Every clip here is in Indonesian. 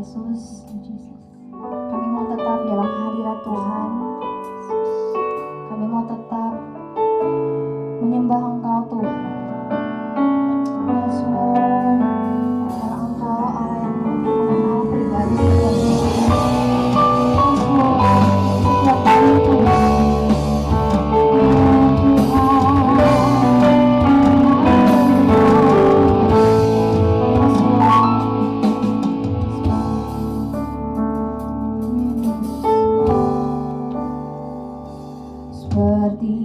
Yesus, kami mau tetap dalam hadirat Tuhan. Kami mau tetap menyembah Engkau Tuhan. Yesus, karena Engkau Allah yang mengenal pribadi setiap kami Tuhan. Seperti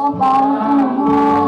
Kasihmu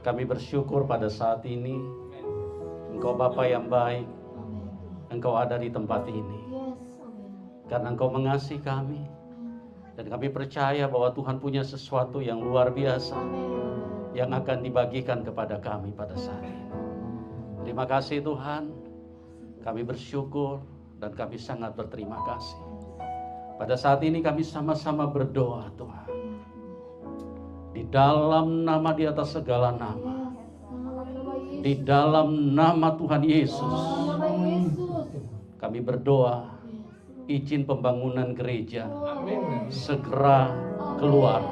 Kami bersyukur pada saat ini Engkau Bapa yang baik, Engkau ada di tempat ini. Karena Engkau mengasihi kami. Dan kami percaya bahwa Tuhan punya sesuatu yang luar biasa yang akan dibagikan kepada kami pada saat ini. Terima kasih Tuhan. Kami bersyukur dan kami sangat berterima kasih. Pada saat ini kami sama-sama berdoa Tuhan. Di dalam nama di atas segala nama. Di dalam nama Tuhan Yesus. Kami berdoa, izin pembangunan gereja segera keluar.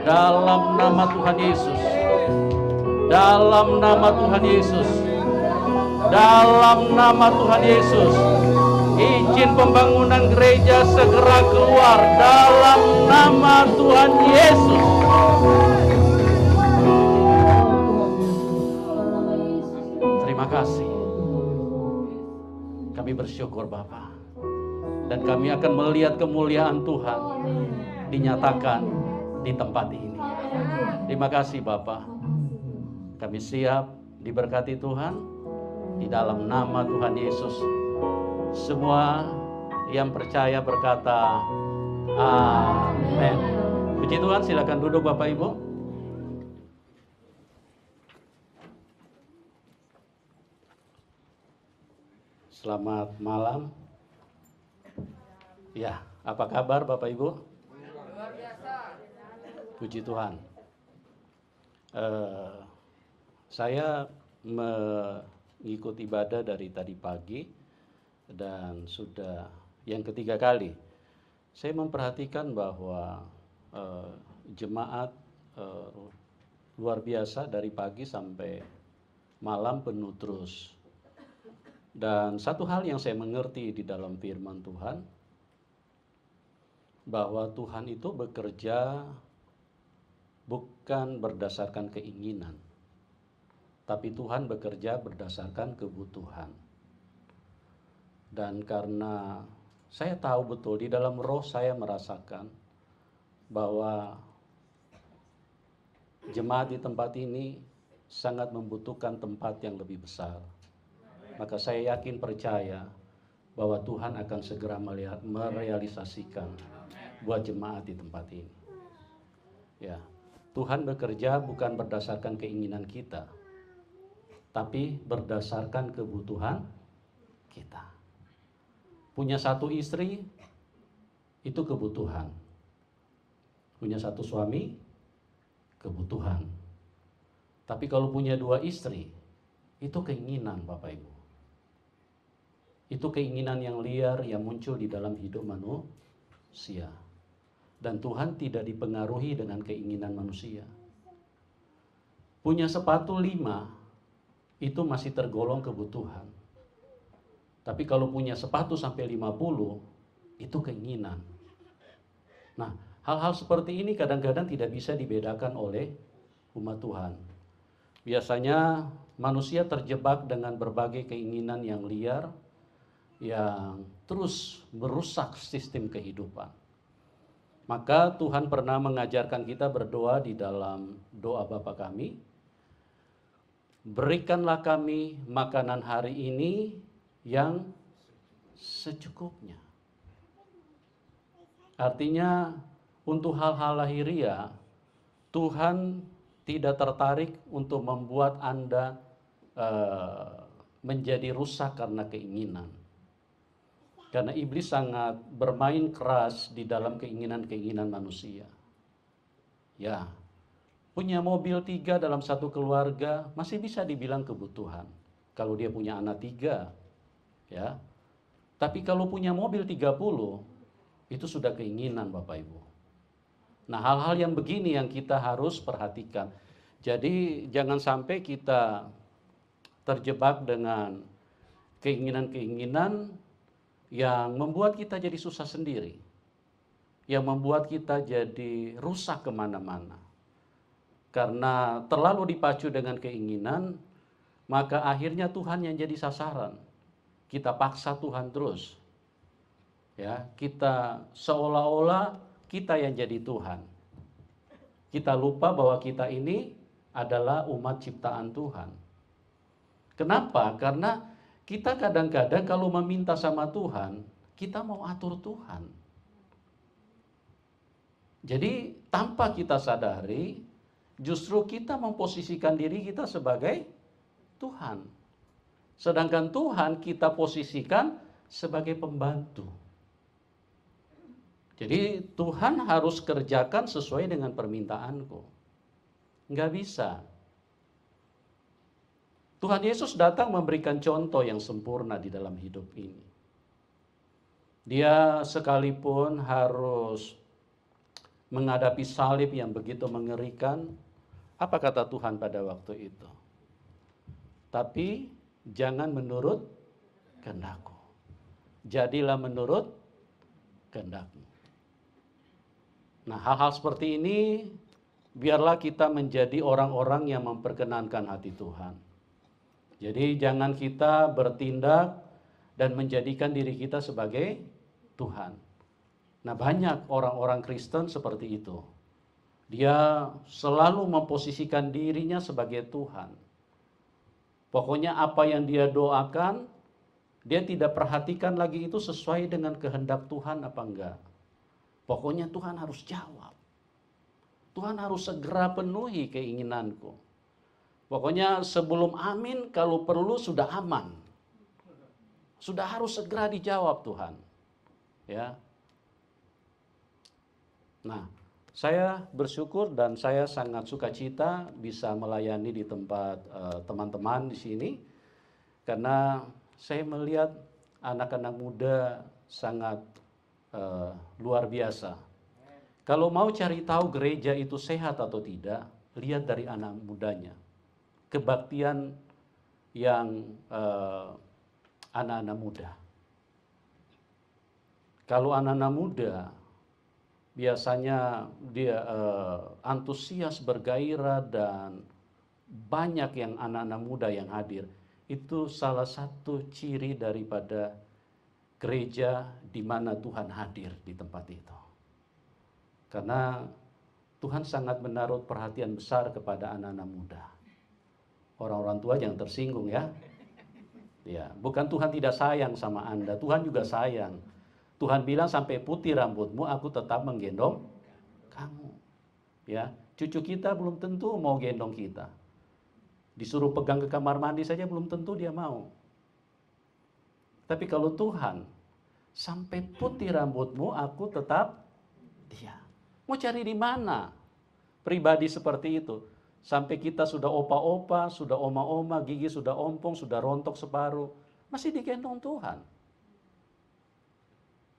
Dalam nama Tuhan Yesus. Dalam nama Tuhan Yesus. Dalam nama Tuhan Yesus. Izin pembangunan gereja segera keluar dalam nama Tuhan Yesus. Terima kasih. Kami bersyukur Bapa. Dan kami akan melihat kemuliaan Tuhan dinyatakan di tempat ini. Terima kasih Bapa. Kami siap diberkati Tuhan di dalam nama Tuhan Yesus. Semua yang percaya berkata amin. Puji Tuhan, silakan duduk Bapak Ibu. Selamat malam. Ya, apa kabar Bapak Ibu? Luar biasa. Puji Tuhan. Saya mengikuti ibadah dari tadi pagi dan sudah yang ketiga kali. Saya memperhatikan bahwa jemaat luar biasa dari pagi sampai malam penuh terus. Dan satu hal yang saya mengerti di dalam firman Tuhan, bahwa Tuhan itu bekerja bukan berdasarkan keinginan, tapi Tuhan bekerja berdasarkan kebutuhan. Dan karena saya tahu betul di dalam roh saya merasakan bahwa jemaat di tempat ini sangat membutuhkan tempat yang lebih besar. Maka saya yakin percaya bahwa Tuhan akan segera merealisasikan buat jemaat di tempat ini. Ya, Tuhan bekerja bukan berdasarkan keinginan kita, tapi berdasarkan kebutuhan kita. Punya satu istri, itu kebutuhan. Punya satu suami, kebutuhan. Tapi kalau punya dua istri, itu keinginan Bapak Ibu. Itu keinginan yang liar yang muncul di dalam hidup manusia. Dan Tuhan tidak dipengaruhi dengan keinginan manusia. Punya sepatu 5, itu masih tergolong kebutuhan. Tapi kalau punya sepatu sampai 50, itu keinginan. Nah, hal-hal seperti ini kadang-kadang tidak bisa dibedakan oleh umat Tuhan. Biasanya manusia terjebak dengan berbagai keinginan yang liar, yang terus merusak sistem kehidupan. Maka Tuhan pernah mengajarkan kita berdoa di dalam doa Bapa kami. Berikanlah kami makanan hari ini yang secukupnya. Artinya untuk hal-hal lahiriah, Tuhan tidak tertarik untuk membuat Anda menjadi rusak karena keinginan. Karena iblis sangat bermain keras di dalam keinginan-keinginan manusia. Ya, punya mobil 3 dalam satu keluarga masih bisa dibilang kebutuhan. Kalau dia punya anak 3, ya. Tapi kalau punya mobil 30, itu sudah keinginan Bapak Ibu. Nah, hal-hal yang begini yang kita harus perhatikan. Jadi jangan sampai kita terjebak dengan keinginan-keinginan yang membuat kita jadi susah sendiri, yang membuat kita jadi rusak kemana-mana. Karena terlalu dipacu dengan keinginan, maka akhirnya Tuhan yang jadi sasaran. Kita paksa Tuhan terus. Ya, kita seolah-olah kita yang jadi Tuhan. Kita lupa bahwa kita ini adalah umat ciptaan Tuhan. Kenapa? Karena kita kadang-kadang kalau meminta sama Tuhan, kita mau atur Tuhan. Jadi tanpa kita sadari, justru kita memposisikan diri kita sebagai Tuhan. Sedangkan Tuhan kita posisikan sebagai pembantu. Jadi Tuhan harus kerjakan sesuai dengan permintaanku. Nggak bisa. Tuhan Yesus datang memberikan contoh yang sempurna di dalam hidup ini. Dia sekalipun harus menghadapi salib yang begitu mengerikan, apa kata Tuhan pada waktu itu? Tapi jangan menurut kehendakku. Jadilah menurut kehendakmu. Nah, hal-hal seperti ini biarlah kita menjadi orang-orang yang memperkenankan hati Tuhan. Jadi jangan kita bertindak dan menjadikan diri kita sebagai Tuhan. Nah, banyak orang-orang Kristen seperti itu. Dia selalu memposisikan dirinya sebagai Tuhan. Pokoknya apa yang dia doakan, dia tidak perhatikan lagi itu sesuai dengan kehendak Tuhan apa enggak. Pokoknya Tuhan harus jawab. Tuhan harus segera penuhi keinginanku. Pokoknya sebelum amin, kalau perlu sudah aman. Sudah harus segera dijawab Tuhan. Ya. Nah, saya bersyukur dan saya sangat sukacita bisa melayani di tempat teman-teman di sini. Karena saya melihat anak-anak muda sangat luar biasa. Kalau mau cari tahu gereja itu sehat atau tidak, lihat dari anak mudanya. Kebaktian yang anak-anak muda. Kalau anak-anak muda biasanya dia antusias, bergairah, dan banyak yang anak-anak muda yang hadir. Itu salah satu ciri daripada gereja di mana Tuhan hadir di tempat itu. Karena Tuhan sangat menaruh perhatian besar kepada anak-anak muda. Orang-orang tua jangan tersinggung ya. Ya, bukan Tuhan tidak sayang sama Anda, Tuhan juga sayang. Tuhan bilang sampai putih rambutmu aku tetap menggendong kamu. Ya, cucu kita belum tentu mau gendong kita. Disuruh pegang ke kamar mandi saja belum tentu dia mau. Tapi kalau Tuhan, sampai putih rambutmu aku tetap dia. Mau cari di mana pribadi seperti itu? Sampai kita sudah opa-opa, sudah oma-oma, gigi sudah ompong, sudah rontok separuh, masih digendong Tuhan.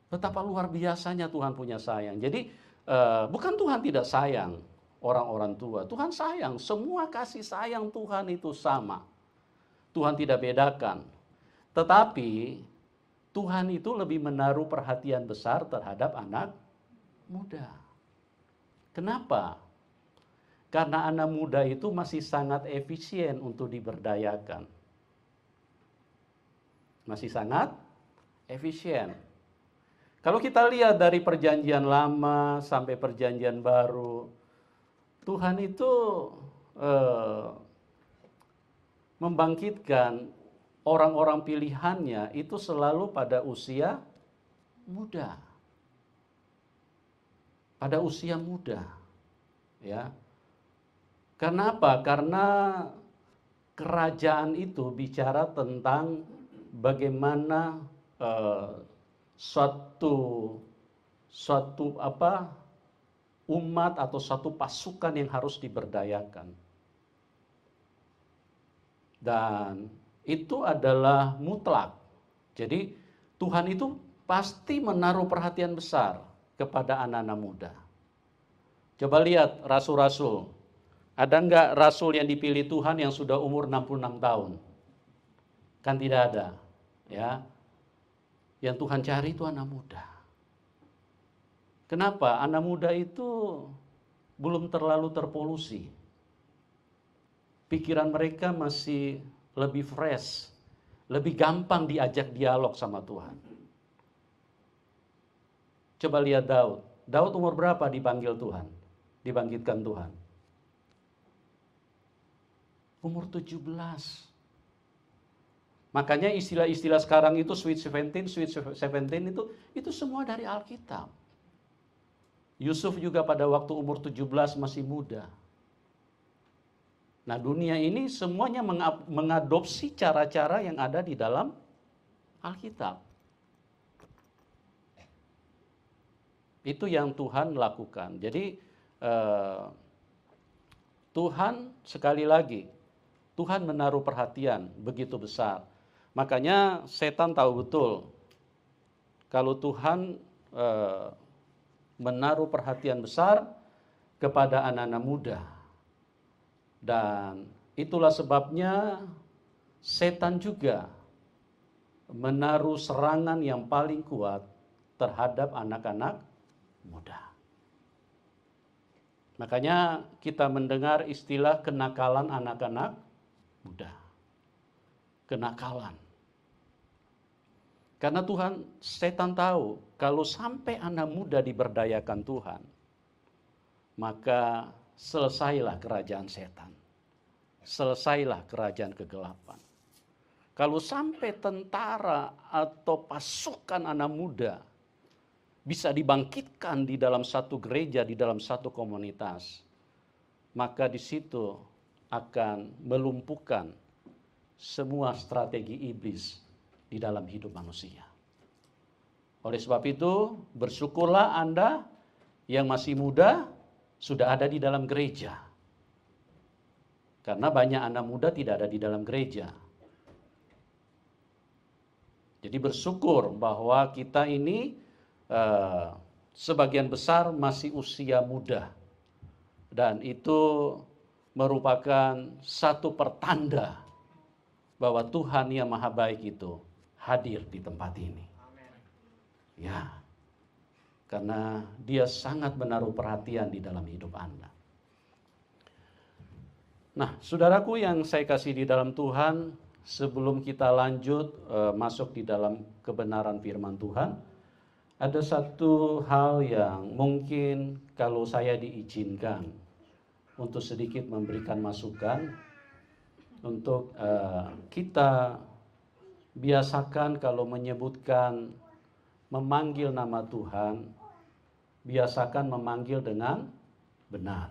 Betapa luar biasanya Tuhan punya sayang. Jadi bukan Tuhan tidak sayang orang-orang tua. Tuhan sayang, semua kasih sayang Tuhan itu sama. Tuhan tidak bedakan. Tetapi Tuhan itu lebih menaruh perhatian besar terhadap anak muda. Kenapa? Karena anak muda itu masih sangat efisien untuk diberdayakan. Masih sangat efisien. Kalau kita lihat dari perjanjian lama sampai perjanjian baru, Tuhan itu membangkitkan orang-orang pilihannya itu selalu pada usia muda. Pada usia muda. Ya. Karena apa? Karena kerajaan itu bicara tentang bagaimana suatu umat atau suatu pasukan yang harus diberdayakan. Dan itu adalah mutlak. Jadi Tuhan itu pasti menaruh perhatian besar kepada anak-anak muda. Coba lihat rasul-rasul. Ada enggak rasul yang dipilih Tuhan yang sudah umur 66 tahun? Kan tidak ada. Ya. Yang Tuhan cari itu anak muda. Kenapa? Anak muda itu belum terlalu terpolusi. Pikiran mereka masih lebih fresh, lebih gampang diajak dialog sama Tuhan. Coba lihat Daud. Daud umur berapa dipanggil Tuhan? Dibangkitkan Tuhan. Umur 17. Makanya istilah-istilah sekarang itu sweet 17 itu semua dari Alkitab. Yusuf juga pada waktu umur 17 masih muda. Nah, dunia ini semuanya mengadopsi cara-cara yang ada di dalam Alkitab. Itu yang Tuhan lakukan. Jadi Tuhan sekali lagi, Tuhan menaruh perhatian begitu besar. Makanya setan tahu betul kalau Tuhan menaruh perhatian besar kepada anak-anak muda. Dan itulah sebabnya setan juga menaruh serangan yang paling kuat terhadap anak-anak muda. Makanya kita mendengar istilah kenakalan anak-anak muda. Kenakalan. Karena setan tahu kalau sampai anak muda diberdayakan Tuhan, maka selesailah kerajaan setan. Selesailah kerajaan kegelapan. Kalau sampai tentara atau pasukan anak muda bisa dibangkitkan di dalam satu gereja, di dalam satu komunitas, maka di situ akan melumpuhkan semua strategi iblis di dalam hidup manusia. Oleh sebab itu, bersyukurlah Anda yang masih muda sudah ada di dalam gereja. Karena banyak anak muda tidak ada di dalam gereja. Jadi bersyukur bahwa kita ini sebagian besar masih usia muda. Dan itu merupakan satu pertanda bahwa Tuhan yang Maha Baik itu hadir di tempat ini. Ya, karena Dia sangat menaruh perhatian di dalam hidup Anda. Nah, saudaraku yang saya kasih di dalam Tuhan, sebelum kita lanjut masuk di dalam kebenaran firman Tuhan, ada satu hal yang mungkin kalau saya diizinkan untuk sedikit memberikan masukan, untuk kita biasakan kalau menyebutkan, memanggil nama Tuhan, biasakan memanggil dengan benar.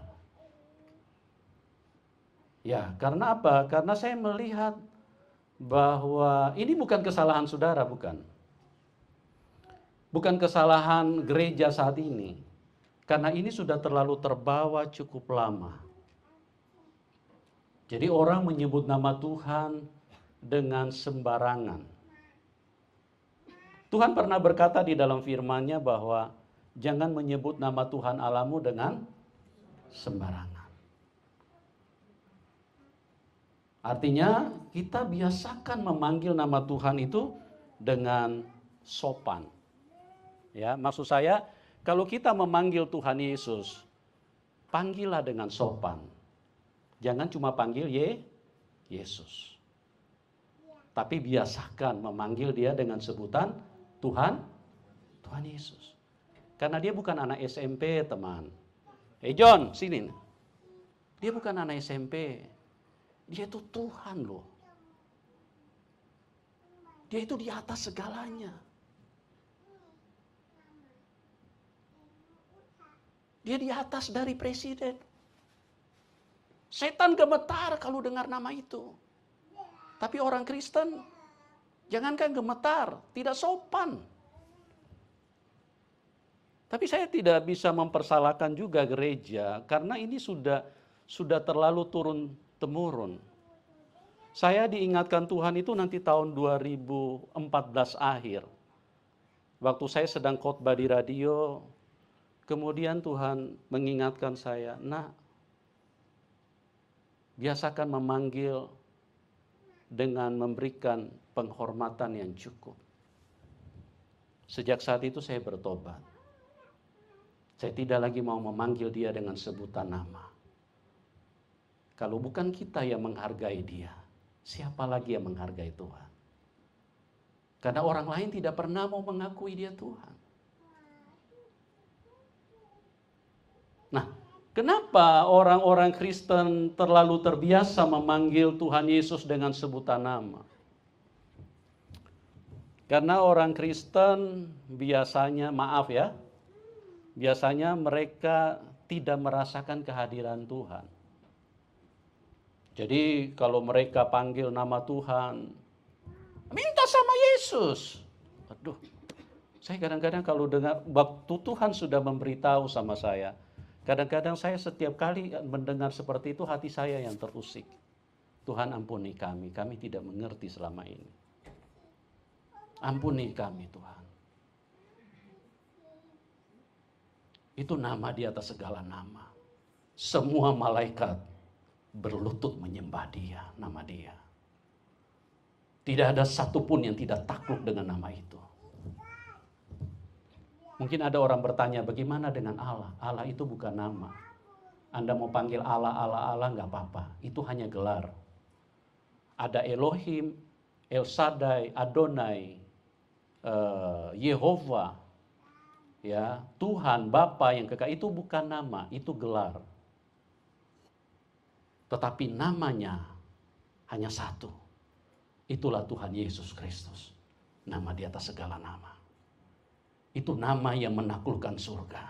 Ya, karena apa? Karena saya melihat bahwa ini bukan kesalahan saudara, bukan. Bukan kesalahan gereja saat ini. Karena ini sudah terlalu terbawa cukup lama. Jadi orang menyebut nama Tuhan dengan sembarangan. Tuhan pernah berkata di dalam firman-Nya bahwa jangan menyebut nama Tuhan Allahmu dengan sembarangan. Artinya kita biasakan memanggil nama Tuhan itu dengan sopan. Ya, maksud saya kalau kita memanggil Tuhan Yesus, panggillah dengan sopan. Jangan cuma panggil Yesus. Tapi biasakan memanggil Dia dengan sebutan Tuhan Yesus. Karena Dia bukan anak SMP, teman. John, sini. Dia bukan anak SMP. Dia itu Tuhan loh. Dia itu di atas segalanya. Dia di atas dari presiden. Setan gemetar kalau dengar nama itu. Tapi orang Kristen, jangankan gemetar, tidak sopan. Tapi saya tidak bisa mempersalahkan juga gereja, karena ini sudah terlalu turun-temurun. Saya diingatkan Tuhan itu nanti tahun 2014 akhir. Waktu saya sedang khotbah di radio, kemudian Tuhan mengingatkan saya, "Nak, biasakan memanggil dengan memberikan penghormatan yang cukup." Sejak saat itu saya bertobat. Saya tidak lagi mau memanggil Dia dengan sebutan nama. Kalau bukan kita yang menghargai Dia, siapa lagi yang menghargai Tuhan? Karena orang lain tidak pernah mau mengakui Dia Tuhan. Nah, Kenapa orang-orang Kristen terlalu terbiasa memanggil Tuhan Yesus dengan sebutan nama? Karena orang Kristen biasanya, maaf ya, biasanya mereka tidak merasakan kehadiran Tuhan. Jadi kalau mereka panggil nama Tuhan, minta sama Yesus. Aduh, saya kadang-kadang kalau dengar, waktu Tuhan sudah memberitahu sama saya, kadang-kadang saya setiap kali mendengar seperti itu, hati saya yang terusik. Tuhan ampuni kami tidak mengerti selama ini. Ampuni kami Tuhan. Itu nama di atas segala nama. Semua malaikat berlutut menyembah dia, nama dia. Tidak ada satupun yang tidak takluk dengan nama itu. Mungkin ada orang bertanya, bagaimana dengan Allah? Allah itu bukan nama. Anda mau panggil Allah, Allah nggak apa-apa. Itu hanya gelar. Ada Elohim, El Shaddai, Adonai, Yehova, ya, Tuhan, Bapa yang kekal, itu bukan nama, itu gelar. Tetapi namanya hanya satu. Itulah Tuhan Yesus Kristus. Nama di atas segala nama. Itu nama yang menaklukkan surga.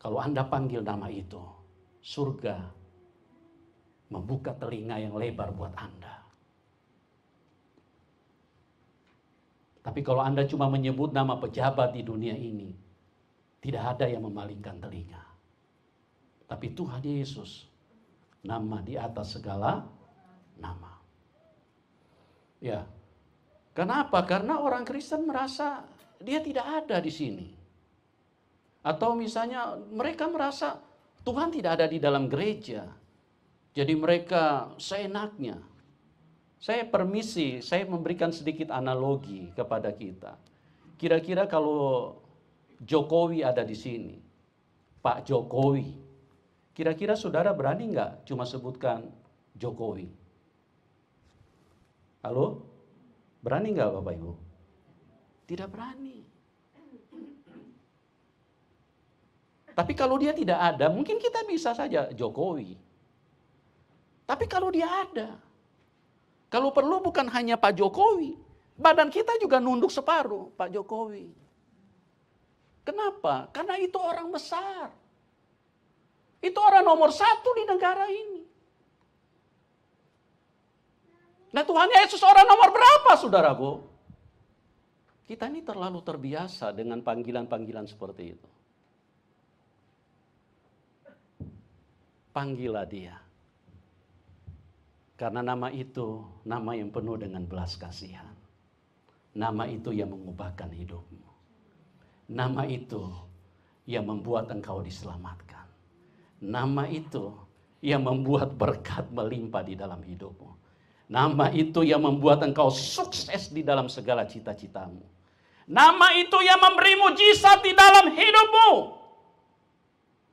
Kalau Anda panggil nama itu, surga membuka telinga yang lebar buat Anda. Tapi kalau Anda cuma menyebut nama pejabat di dunia ini, tidak ada yang memalingkan telinga. Tapi Tuhan Yesus, nama di atas segala nama. Ya, kenapa? Karena orang Kristen merasa dia tidak ada di sini. Atau misalnya mereka merasa Tuhan tidak ada di dalam gereja. Jadi mereka seenaknya. Saya permisi, saya memberikan sedikit analogi kepada kita. Kira-kira kalau Jokowi ada di sini, Pak Jokowi, kira-kira saudara berani nggak cuma sebutkan Jokowi? Halo? Berani nggak Bapak Ibu? Tidak berani. Tapi kalau dia tidak ada, mungkin kita bisa saja Jokowi. Tapi kalau dia ada, kalau perlu bukan hanya Pak Jokowi, badan kita juga nunduk separuh Pak Jokowi. Kenapa? Karena itu orang besar. Itu orang nomor 1 di negara ini. Nah Tuhan Yesus orang nomor berapa saudaraku? Kita ini terlalu terbiasa dengan panggilan-panggilan seperti itu. Panggillah dia. Karena nama itu, nama yang penuh dengan belas kasihan. Nama itu yang mengubahkan hidupmu. Nama itu yang membuat engkau diselamatkan. Nama itu yang membuat berkat melimpah di dalam hidupmu. Nama itu yang membuat engkau sukses di dalam segala cita-citamu. Nama itu yang memberi mujizat di dalam hidupmu.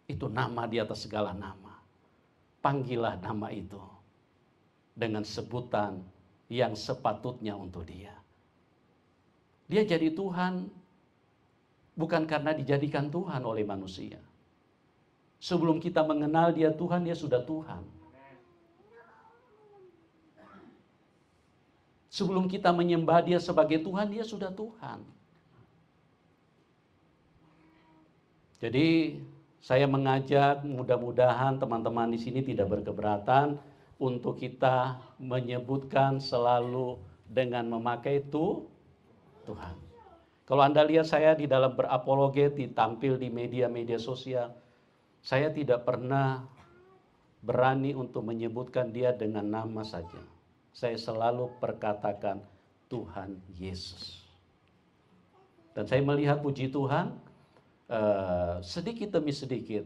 Itu nama di atas segala nama. Panggillah nama itu dengan sebutan yang sepatutnya untuk dia. Dia jadi Tuhan bukan karena dijadikan Tuhan oleh manusia. Sebelum kita mengenal dia Tuhan, dia sudah Tuhan. Sebelum kita menyembah dia sebagai Tuhan, dia sudah Tuhan. Jadi saya mengajak mudah-mudahan teman-teman di sini tidak berkeberatan untuk kita menyebutkan selalu dengan memakai Tuhan. Kalau Anda lihat saya di dalam berapologet, ditampil di media-media sosial, saya tidak pernah berani untuk menyebutkan dia dengan nama saja. Saya selalu perkatakan Tuhan Yesus. Dan saya melihat puji Tuhan, sedikit demi sedikit,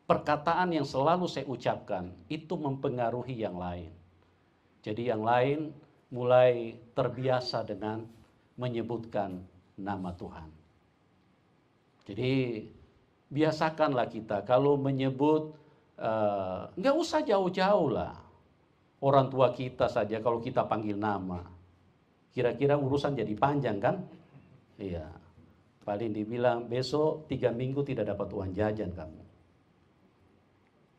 perkataan yang selalu saya ucapkan itu mempengaruhi yang lain. Jadi yang lain mulai terbiasa dengan menyebutkan nama Tuhan. Jadi biasakanlah kita kalau menyebut, nggak usah jauh-jauh lah. Orang tua kita saja kalau kita panggil nama, kira-kira urusan jadi panjang kan? Iya. Paling dibilang besok 3 minggu tidak dapat uang jajan kamu.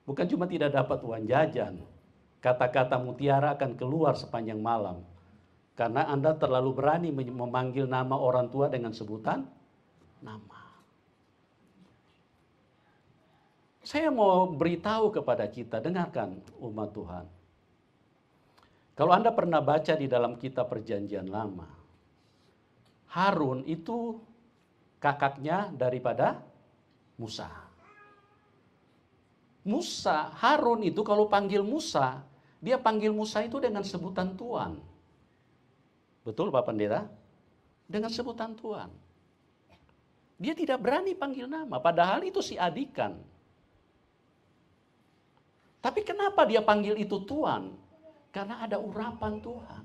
Bukan cuma tidak dapat uang jajan, kata-kata mutiara akan keluar sepanjang malam. Karena Anda terlalu berani memanggil nama orang tua dengan sebutan nama. Saya mau beritahu kepada kita, dengarkan umat Tuhan. Kalau Anda pernah baca di dalam kitab Perjanjian Lama, Harun itu kakaknya daripada Musa. Harun itu kalau panggil Musa, dia panggil Musa itu dengan sebutan Tuan. Betul Pak Pendeta? Dengan sebutan Tuan. Dia tidak berani panggil nama, padahal itu si adikan. Tapi kenapa dia panggil itu Tuan? Karena ada urapan Tuhan.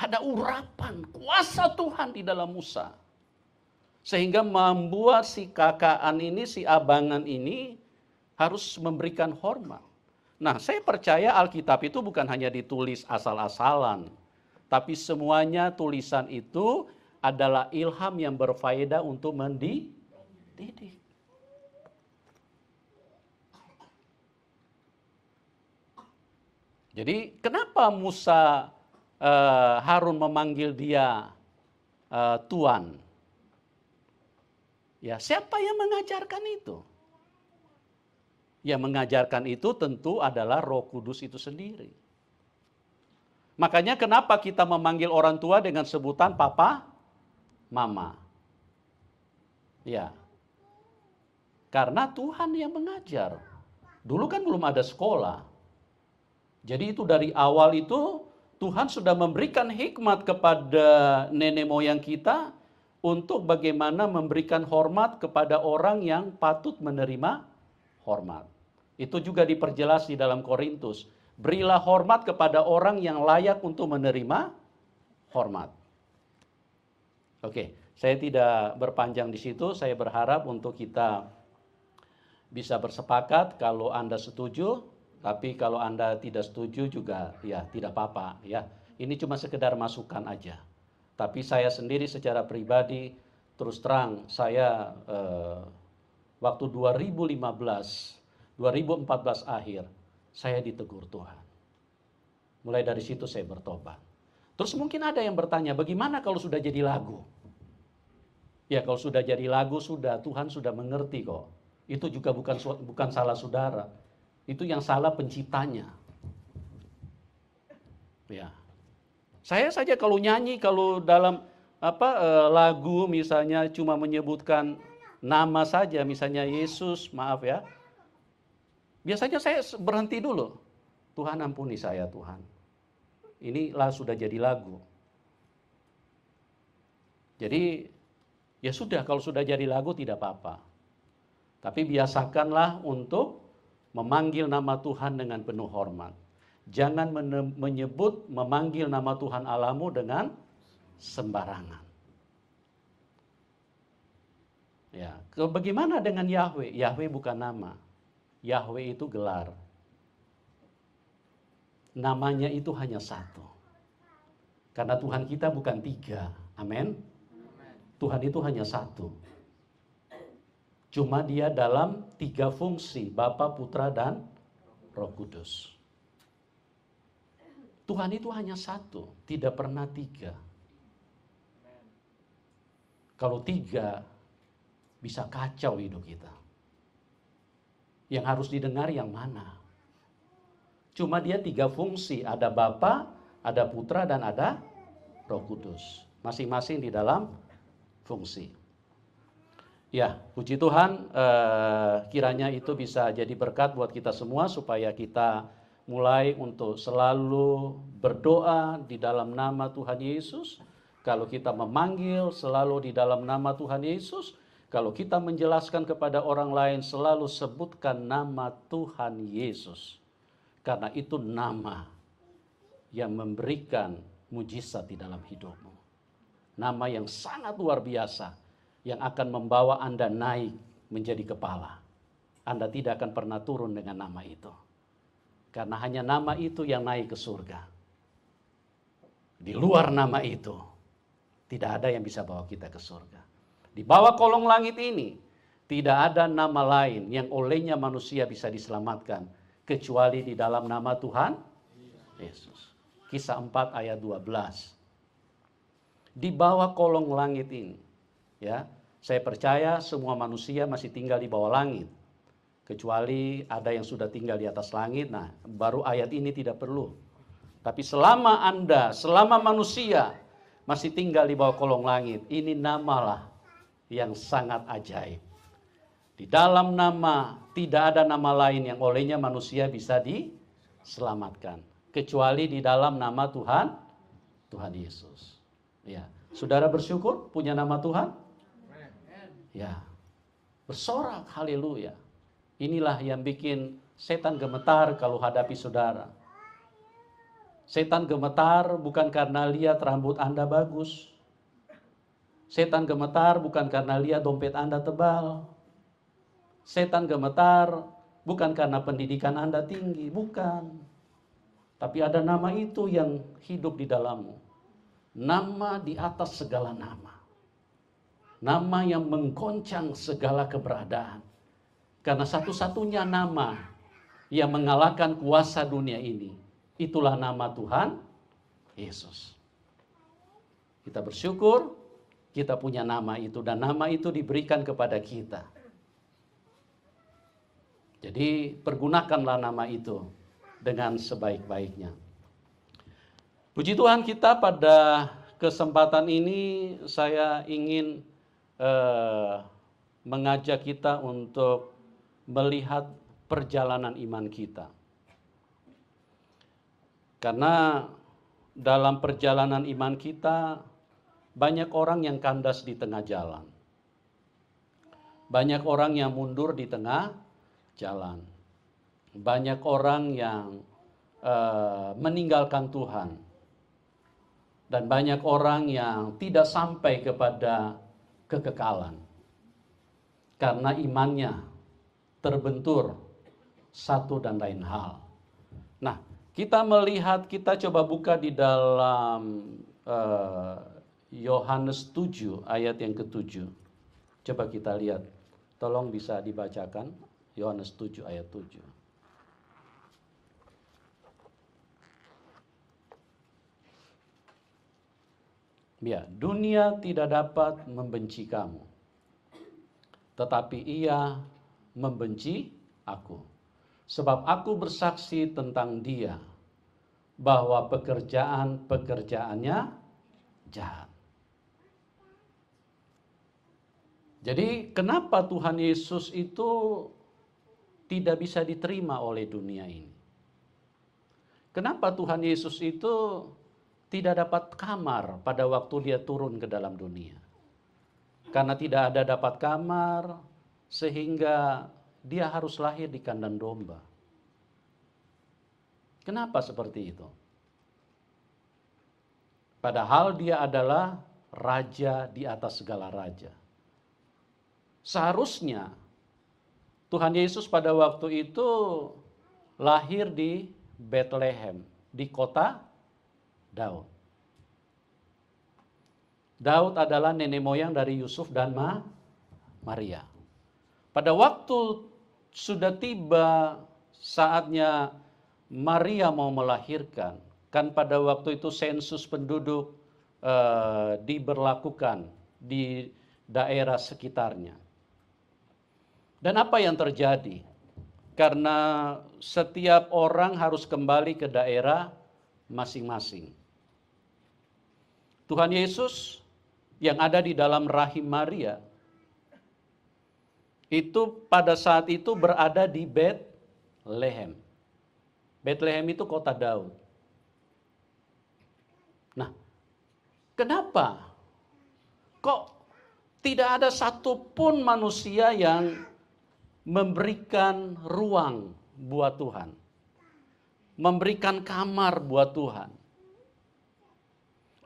Ada urapan, kuasa Tuhan di dalam Musa. Sehingga membuat si kakaan ini, si abangan ini harus memberikan hormat. Nah, saya percaya Alkitab itu bukan hanya ditulis asal-asalan. Tapi semuanya tulisan itu adalah ilham yang berfaedah untuk mendidik. Jadi kenapa Harun memanggil dia Tuan? Ya, siapa yang mengajarkan itu? Yang mengajarkan itu tentu adalah Roh Kudus itu sendiri. Makanya kenapa kita memanggil orang tua dengan sebutan papa, mama? Ya. Karena Tuhan yang mengajar. Dulu kan belum ada sekolah. Jadi itu dari awal itu Tuhan sudah memberikan hikmat kepada nenek moyang kita untuk bagaimana memberikan hormat kepada orang yang patut menerima hormat. Itu juga diperjelas di dalam Korintus. Berilah hormat kepada orang yang layak untuk menerima hormat. Oke, saya tidak berpanjang di situ. Saya berharap untuk kita bisa bersepakat. Kalau Anda setuju, tapi kalau Anda tidak setuju juga ya tidak apa-apa ya. Ini cuma sekedar masukan aja. Tapi saya sendiri secara pribadi terus terang saya waktu 2014 akhir saya ditegur Tuhan. Mulai dari situ saya bertobat. Terus mungkin ada yang bertanya, bagaimana kalau sudah jadi lagu? Ya kalau sudah jadi lagu sudah Tuhan sudah mengerti kok. Itu juga bukan salah saudara. Itu yang salah penciptanya. Ya. Saya saja kalau nyanyi, kalau dalam lagu misalnya cuma menyebutkan nama saja, misalnya Yesus, maaf ya. Biasanya saya berhenti dulu. Tuhan ampuni saya Tuhan. Inilah sudah jadi lagu. Jadi ya sudah kalau sudah jadi lagu tidak apa-apa. Tapi biasakanlah untuk memanggil nama Tuhan dengan penuh hormat. Jangan memanggil nama Tuhan Allahmu dengan sembarangan. Ya, bagaimana dengan Yahweh? Yahweh bukan nama. Yahweh itu gelar. Namanya itu hanya satu. Karena Tuhan kita bukan tiga. Amin. Tuhan itu hanya satu. Cuma dia dalam tiga fungsi, Bapa, Putra, dan Roh Kudus. Tuhan itu hanya satu, tidak pernah tiga. Kalau tiga, bisa kacau hidup kita. Yang harus didengar yang mana? Cuma dia tiga fungsi, ada Bapa, ada Putra, dan ada Roh Kudus. Masing-masing di dalam fungsi. Ya, puji Tuhan, kiranya itu bisa jadi berkat buat kita semua supaya kita mulai untuk selalu berdoa di dalam nama Tuhan Yesus. Kalau kita memanggil selalu di dalam nama Tuhan Yesus. Kalau kita menjelaskan kepada orang lain selalu sebutkan nama Tuhan Yesus. Karena itu nama yang memberikan mujizat di dalam hidupmu. Nama yang sangat luar biasa. Yang akan membawa Anda naik menjadi kepala. Anda tidak akan pernah turun dengan nama itu. Karena hanya nama itu yang naik ke surga. Di luar nama itu, tidak ada yang bisa bawa kita ke surga. Di bawah kolong langit ini, Tidak ada nama lain yang olehnya manusia bisa diselamatkan kecuali di dalam nama Tuhan Yesus. Kisah 4 ayat 12. Di bawah kolong langit ini, ya, saya percaya semua manusia masih tinggal di bawah langit. Kecuali ada yang sudah tinggal di atas langit, nah baru ayat ini tidak perlu. Tapi selama selama manusia masih tinggal di bawah kolong langit, ini namalah yang sangat ajaib. Di dalam nama, tidak ada nama lain yang olehnya manusia bisa diselamatkan. Kecuali di dalam nama Tuhan Yesus. Ya, saudara bersyukur punya nama Tuhan? Ya, bersorak haleluya. Inilah yang bikin setan gemetar kalau hadapi saudara. Setan gemetar bukan karena lihat rambut Anda bagus. Setan gemetar bukan karena lihat dompet Anda tebal. Setan gemetar bukan karena pendidikan Anda tinggi, bukan. Tapi ada nama itu yang hidup di dalammu. Nama di atas segala nama. Nama yang menggoncang segala keberadaan. Karena satu-satunya nama yang mengalahkan kuasa dunia ini, itulah nama Tuhan Yesus. Kita bersyukur kita punya nama itu dan nama itu diberikan kepada kita. Jadi pergunakanlah nama itu dengan sebaik-baiknya. Puji Tuhan, kita pada kesempatan ini saya ingin mengajak kita untuk melihat perjalanan iman kita. Karena dalam perjalanan iman kita banyak orang yang kandas di tengah jalan. Banyak orang yang mundur di tengah jalan. Banyak orang yang meninggalkan Tuhan. Dan banyak orang yang tidak sampai kepada kekekalan. Karena imannya terbentur satu dan lain hal. Nah, kita melihat, kita coba buka di dalam Yohanes 7 ayat yang ke-7. Coba kita lihat. Tolong bisa dibacakan. Yohanes 7 ayat 7. Ya, dunia tidak dapat membenci kamu, tetapi ia membenci aku. Sebab aku bersaksi tentang dia, bahwa pekerjaannya jahat. Jadi kenapa Tuhan Yesus itu tidak bisa diterima oleh dunia ini? Kenapa Tuhan Yesus itu tidak dapat kamar pada waktu dia turun ke dalam dunia? Karena tidak ada dapat kamar, sehingga dia harus lahir di kandang domba. Kenapa seperti itu? Padahal dia adalah raja di atas segala raja. Seharusnya Tuhan Yesus pada waktu itu lahir di Bethlehem, di kota Daud. Daud adalah nenek moyang dari Yusuf dan Maria. Pada waktu sudah tiba saatnya Maria mau melahirkan, kan pada waktu itu sensus penduduk diberlakukan di daerah sekitarnya. Dan apa yang terjadi? Karena setiap orang harus kembali ke daerah masing-masing. Tuhan Yesus yang ada di dalam rahim Maria itu pada saat itu berada di Bethlehem. Bethlehem itu kota Daud. Nah, kenapa? Kok tidak ada satupun manusia yang memberikan ruang buat Tuhan, memberikan kamar buat Tuhan?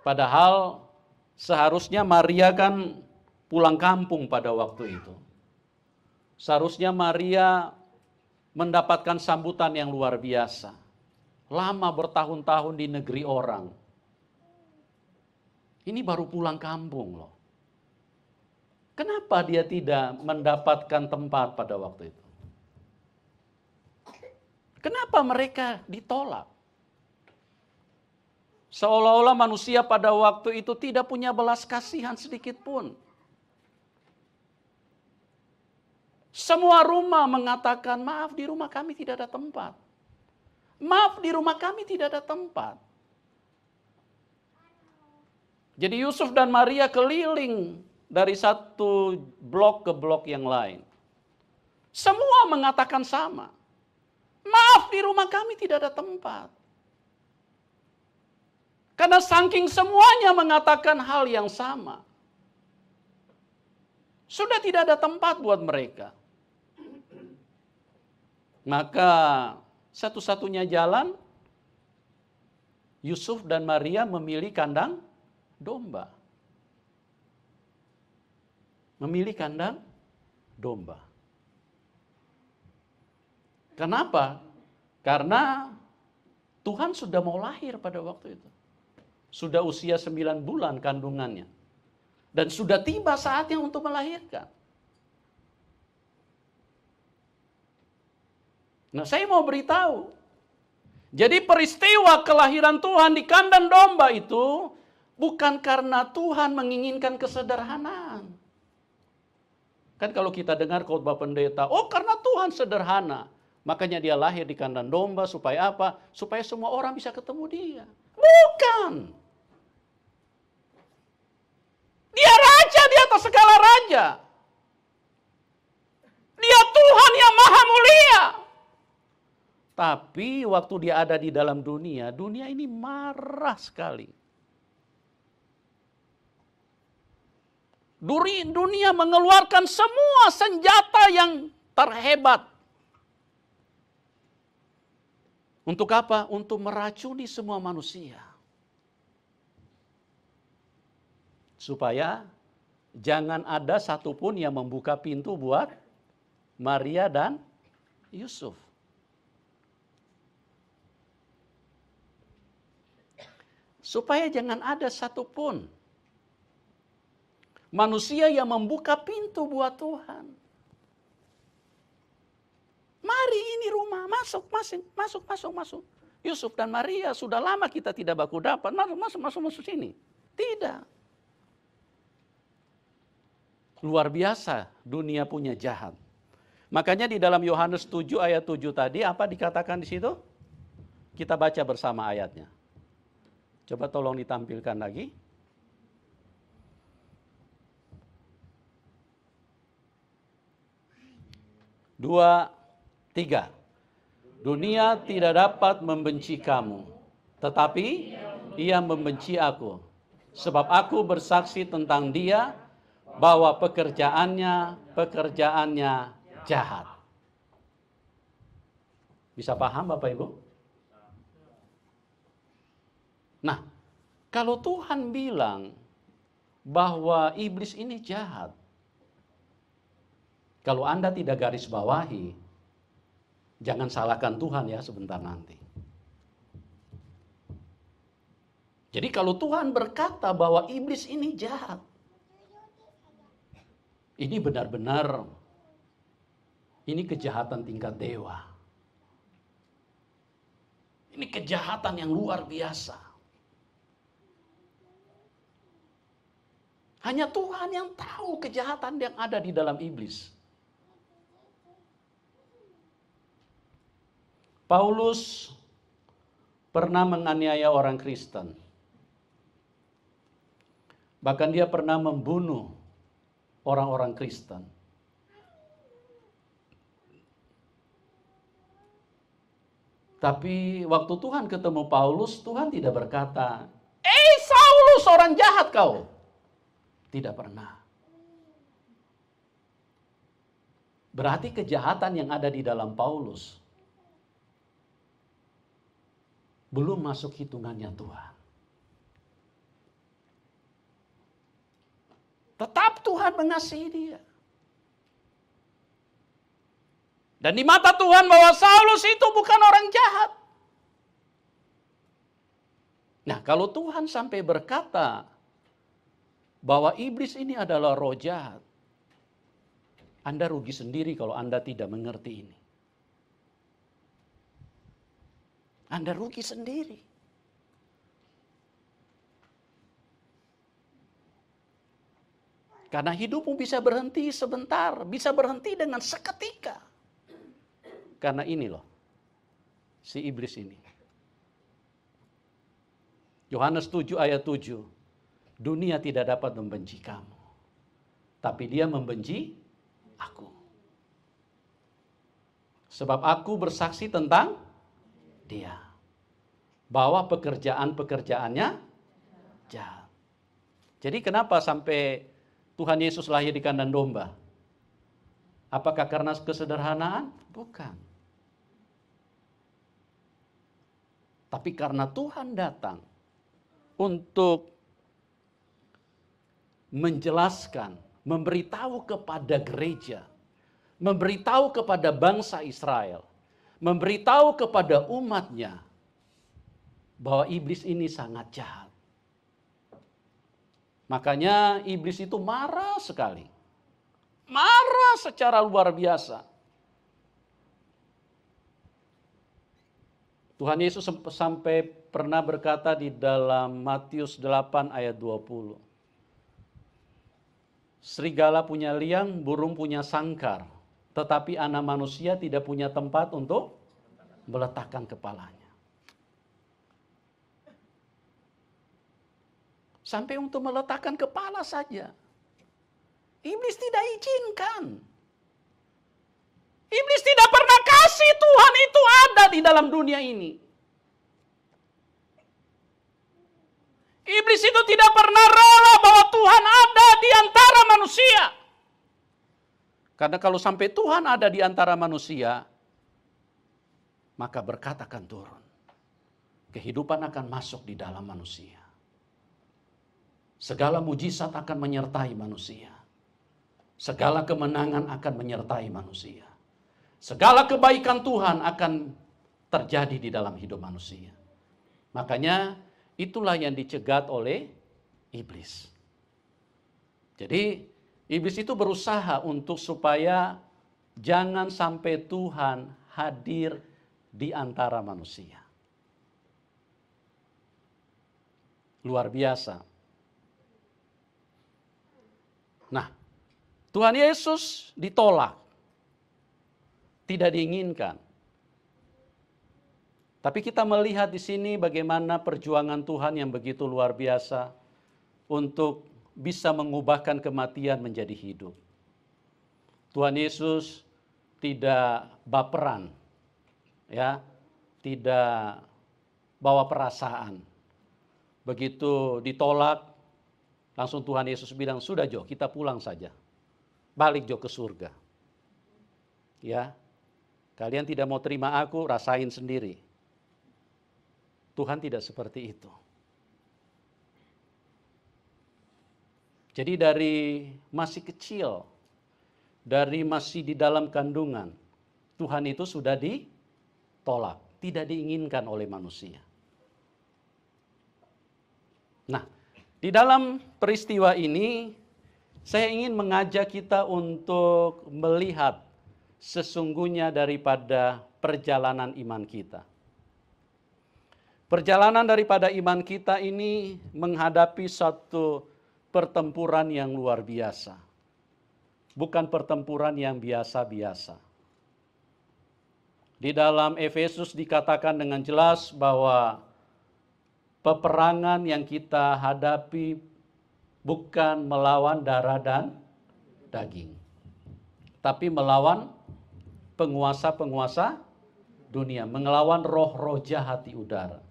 Padahal seharusnya Maria kan pulang kampung pada waktu itu. Seharusnya Maria mendapatkan sambutan yang luar biasa. Lama bertahun-tahun di negeri orang. Ini baru pulang kampung loh. Kenapa dia tidak mendapatkan tempat pada waktu itu? Kenapa mereka ditolak? Seolah-olah manusia pada waktu itu tidak punya belas kasihan sedikit pun. Semua rumah mengatakan, maaf di rumah kami tidak ada tempat. Maaf di rumah kami tidak ada tempat. Jadi Yusuf dan Maria keliling dari satu blok ke blok yang lain. Semua mengatakan sama. Maaf di rumah kami tidak ada tempat. Karena saking semuanya mengatakan hal yang sama. Sudah tidak ada tempat buat mereka. Maka satu-satunya jalan, Yusuf dan Maria memilih kandang domba. Memilih kandang domba. Kenapa? Karena Tuhan sudah mau lahir pada waktu itu. Sudah usia 9 bulan kandungannya. Dan sudah tiba saatnya untuk melahirkan. Nah, saya mau beritahu. Jadi peristiwa kelahiran Tuhan di kandang domba itu bukan karena Tuhan menginginkan kesederhanaan. Kan kalau kita dengar khotbah pendeta, oh karena Tuhan sederhana. Makanya dia lahir di kandang domba supaya apa? Supaya semua orang bisa ketemu dia. Bukan. Dia raja di atas segala raja. Dia Tuhan yang maha mulia. Tapi waktu dia ada di dalam dunia, dunia ini marah sekali. Dunia mengeluarkan semua senjata yang terhebat. Untuk apa? Untuk meracuni semua manusia. Supaya jangan ada satupun yang membuka pintu buat Maria dan Yusuf. Supaya jangan ada satupun manusia yang membuka pintu buat Tuhan. Mari ini rumah, masuk. Yusuf dan Maria sudah lama kita tidak baku dapat, masuk sini. Tidak. Luar biasa dunia punya jahat. Makanya di dalam Yohanes 7 ayat 7 tadi apa dikatakan di situ? Kita baca bersama ayatnya. Coba tolong ditampilkan lagi. Dua, tiga. Dunia tidak dapat membenci kamu, tetapi ia membenci aku. Sebab aku bersaksi tentang dia bahwa pekerjaannya jahat. Bisa paham Bapak Ibu? Nah, kalau Tuhan bilang bahwa iblis ini jahat, kalau Anda tidak garis bawahi, jangan salahkan Tuhan ya sebentar nanti. Jadi kalau Tuhan berkata bahwa iblis ini jahat, ini benar-benar, ini kejahatan tingkat dewa. Ini kejahatan yang luar biasa. Hanya Tuhan yang tahu kejahatan yang ada di dalam iblis. Paulus pernah menganiaya orang Kristen. Bahkan dia pernah membunuh orang-orang Kristen. Tapi waktu Tuhan ketemu Paulus, Tuhan tidak berkata, Saulus orang jahat kau. Tidak pernah. Berarti kejahatan yang ada di dalam Paulus belum masuk hitungannya Tuhan. Tetap Tuhan mengasihi dia. Dan di mata Tuhan bahwa Saulus itu bukan orang jahat. Nah, kalau Tuhan sampai berkata bahwa iblis ini adalah roh jahat, Anda rugi sendiri kalau Anda tidak mengerti ini. Anda rugi sendiri. Karena hidupmu bisa berhenti sebentar, bisa berhenti dengan seketika. Karena ini loh, si iblis ini. Yohanes 7 ayat 7. Dunia tidak dapat membenci kamu, tapi dia membenci aku. Sebab aku bersaksi tentang dia, bahwa pekerjaan-pekerjaannya jahat. Jadi kenapa sampai Tuhan Yesus lahir di kandang domba? Apakah karena kesederhanaan? Bukan. Tapi karena Tuhan datang untuk menjelaskan, memberitahu kepada gereja, memberitahu kepada bangsa Israel, memberitahu kepada umatnya bahwa iblis ini sangat jahat. Makanya iblis itu marah sekali. Marah secara luar biasa. Tuhan Yesus sampai pernah berkata di dalam Matius 8 ayat 20. Serigala punya liang, burung punya sangkar. Tetapi anak manusia tidak punya tempat untuk meletakkan kepalanya. Sampai untuk meletakkan kepala saja. Iblis tidak izinkan. Iblis tidak pernah kasih Tuhan itu ada di dalam dunia ini. Iblis itu tidak pernah rela bahwa Tuhan ada di antara manusia. Karena kalau sampai Tuhan ada di antara manusia, maka berkat akan turun. Kehidupan akan masuk di dalam manusia. Segala mujizat akan menyertai manusia. Segala kemenangan akan menyertai manusia. Segala kebaikan Tuhan akan terjadi di dalam hidup manusia. Makanya itulah yang dicegat oleh iblis. Jadi iblis itu berusaha untuk supaya jangan sampai Tuhan hadir di antara manusia. Luar biasa. Nah, Tuhan Yesus ditolak. Tidak diinginkan. Tapi kita melihat di sini bagaimana perjuangan Tuhan yang begitu luar biasa untuk bisa mengubahkan kematian menjadi hidup. Tuhan Yesus tidak baperan, ya, tidak bawa perasaan. Begitu ditolak, langsung Tuhan Yesus bilang, sudah Jo, kita pulang saja. Balik Jo ke surga. Ya, kalian tidak mau terima aku, rasain sendiri. Tuhan tidak seperti itu. Jadi dari masih kecil, dari masih di dalam kandungan, Tuhan itu sudah ditolak, tidak diinginkan oleh manusia. Nah, di dalam peristiwa ini, saya ingin mengajak kita untuk melihat sesungguhnya daripada perjalanan iman kita. Perjalanan daripada iman kita ini menghadapi satu pertempuran yang luar biasa. Bukan pertempuran yang biasa-biasa. Di dalam Efesus dikatakan dengan jelas bahwa peperangan yang kita hadapi bukan melawan darah dan daging, tapi melawan penguasa-penguasa dunia, melawan roh-roh jahat di udara.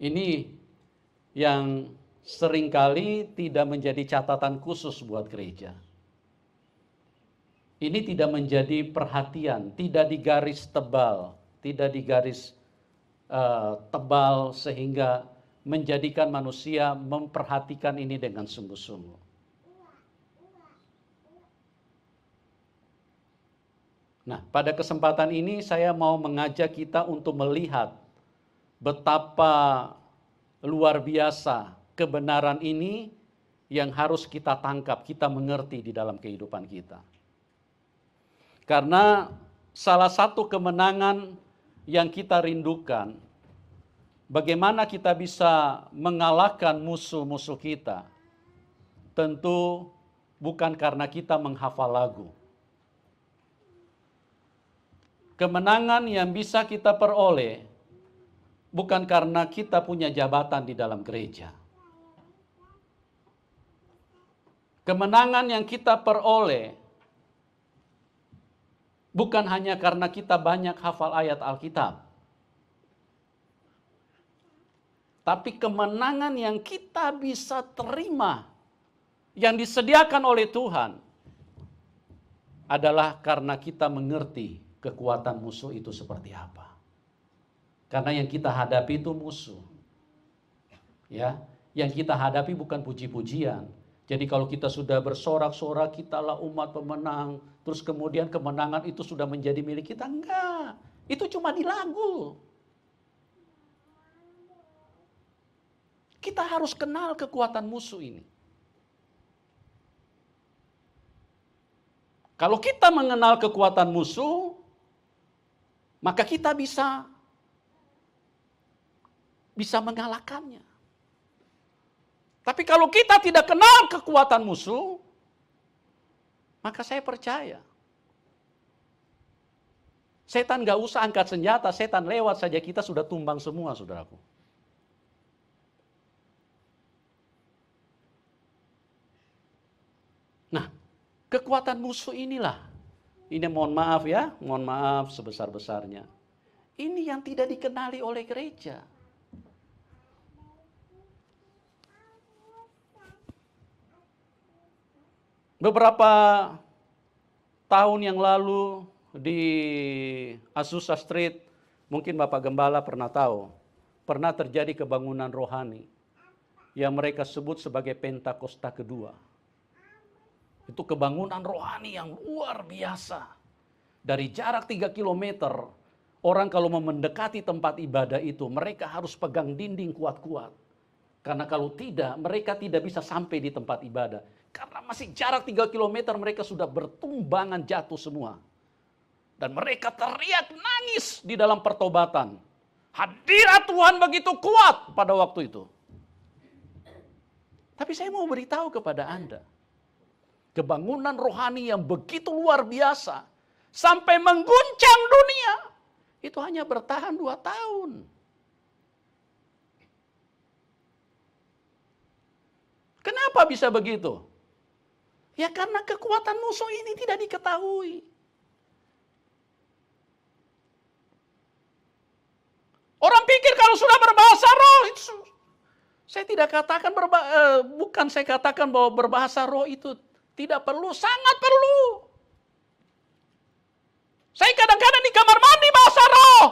Ini yang seringkali tidak menjadi catatan khusus buat gereja. Ini tidak menjadi perhatian, tidak digaris tebal, tidak digaris tebal sehingga menjadikan manusia memperhatikan ini dengan sungguh-sungguh. Nah, pada kesempatan ini saya mau mengajak kita untuk melihat betapa luar biasa kebenaran ini yang harus kita tangkap, kita mengerti di dalam kehidupan kita. Karena salah satu kemenangan yang kita rindukan, bagaimana kita bisa mengalahkan musuh-musuh kita, tentu bukan karena kita menghafal lagu. Kemenangan yang bisa kita peroleh bukan karena kita punya jabatan di dalam gereja. Kemenangan yang kita peroleh bukan hanya karena kita banyak hafal ayat Alkitab. Tapi kemenangan yang kita bisa terima, yang disediakan oleh Tuhan, adalah karena kita mengerti kekuatan musuh itu seperti apa. Karena yang kita hadapi itu musuh. Ya, yang kita hadapi bukan puji-pujian. Jadi kalau kita sudah bersorak-sorak, kitalah umat pemenang, terus kemudian kemenangan itu sudah menjadi milik kita, enggak. Itu cuma di lagu. Kita harus kenal kekuatan musuh ini. Kalau kita mengenal kekuatan musuh, maka kita bisa mengalahkannya. Tapi kalau kita tidak kenal kekuatan musuh, maka saya percaya setan gak usah angkat senjata, setan lewat saja kita sudah tumbang semua, saudaraku. Nah, kekuatan musuh inilah, ini mohon maaf ya, mohon maaf sebesar-besarnya. Ini yang tidak dikenali oleh gereja. Beberapa tahun yang lalu di Azusa Street, mungkin Bapak Gembala pernah tahu, pernah terjadi kebangunan rohani yang mereka sebut sebagai Pentakosta kedua. Itu kebangunan rohani yang luar biasa. Dari jarak 3 kilometer, orang kalau mau mendekati tempat ibadah itu, mereka harus pegang dinding kuat-kuat. Karena kalau tidak, mereka tidak bisa sampai di tempat ibadah. Karena masih jarak 3 kilometer, mereka sudah bertumbangan jatuh semua. Dan mereka teriak nangis di dalam pertobatan. Hadirat Tuhan begitu kuat pada waktu itu. Tapi saya mau beritahu kepada Anda, kebangunan rohani yang begitu luar biasa, sampai mengguncang dunia, itu hanya bertahan 2 tahun. Kenapa bisa begitu? Ya karena kekuatan musuh ini tidak diketahui. Orang pikir kalau sudah berbahasa roh, itu, saya tidak katakan bukan saya katakan bahwa berbahasa roh itu tidak perlu, sangat perlu. Saya kadang-kadang di kamar mandi bahasa roh.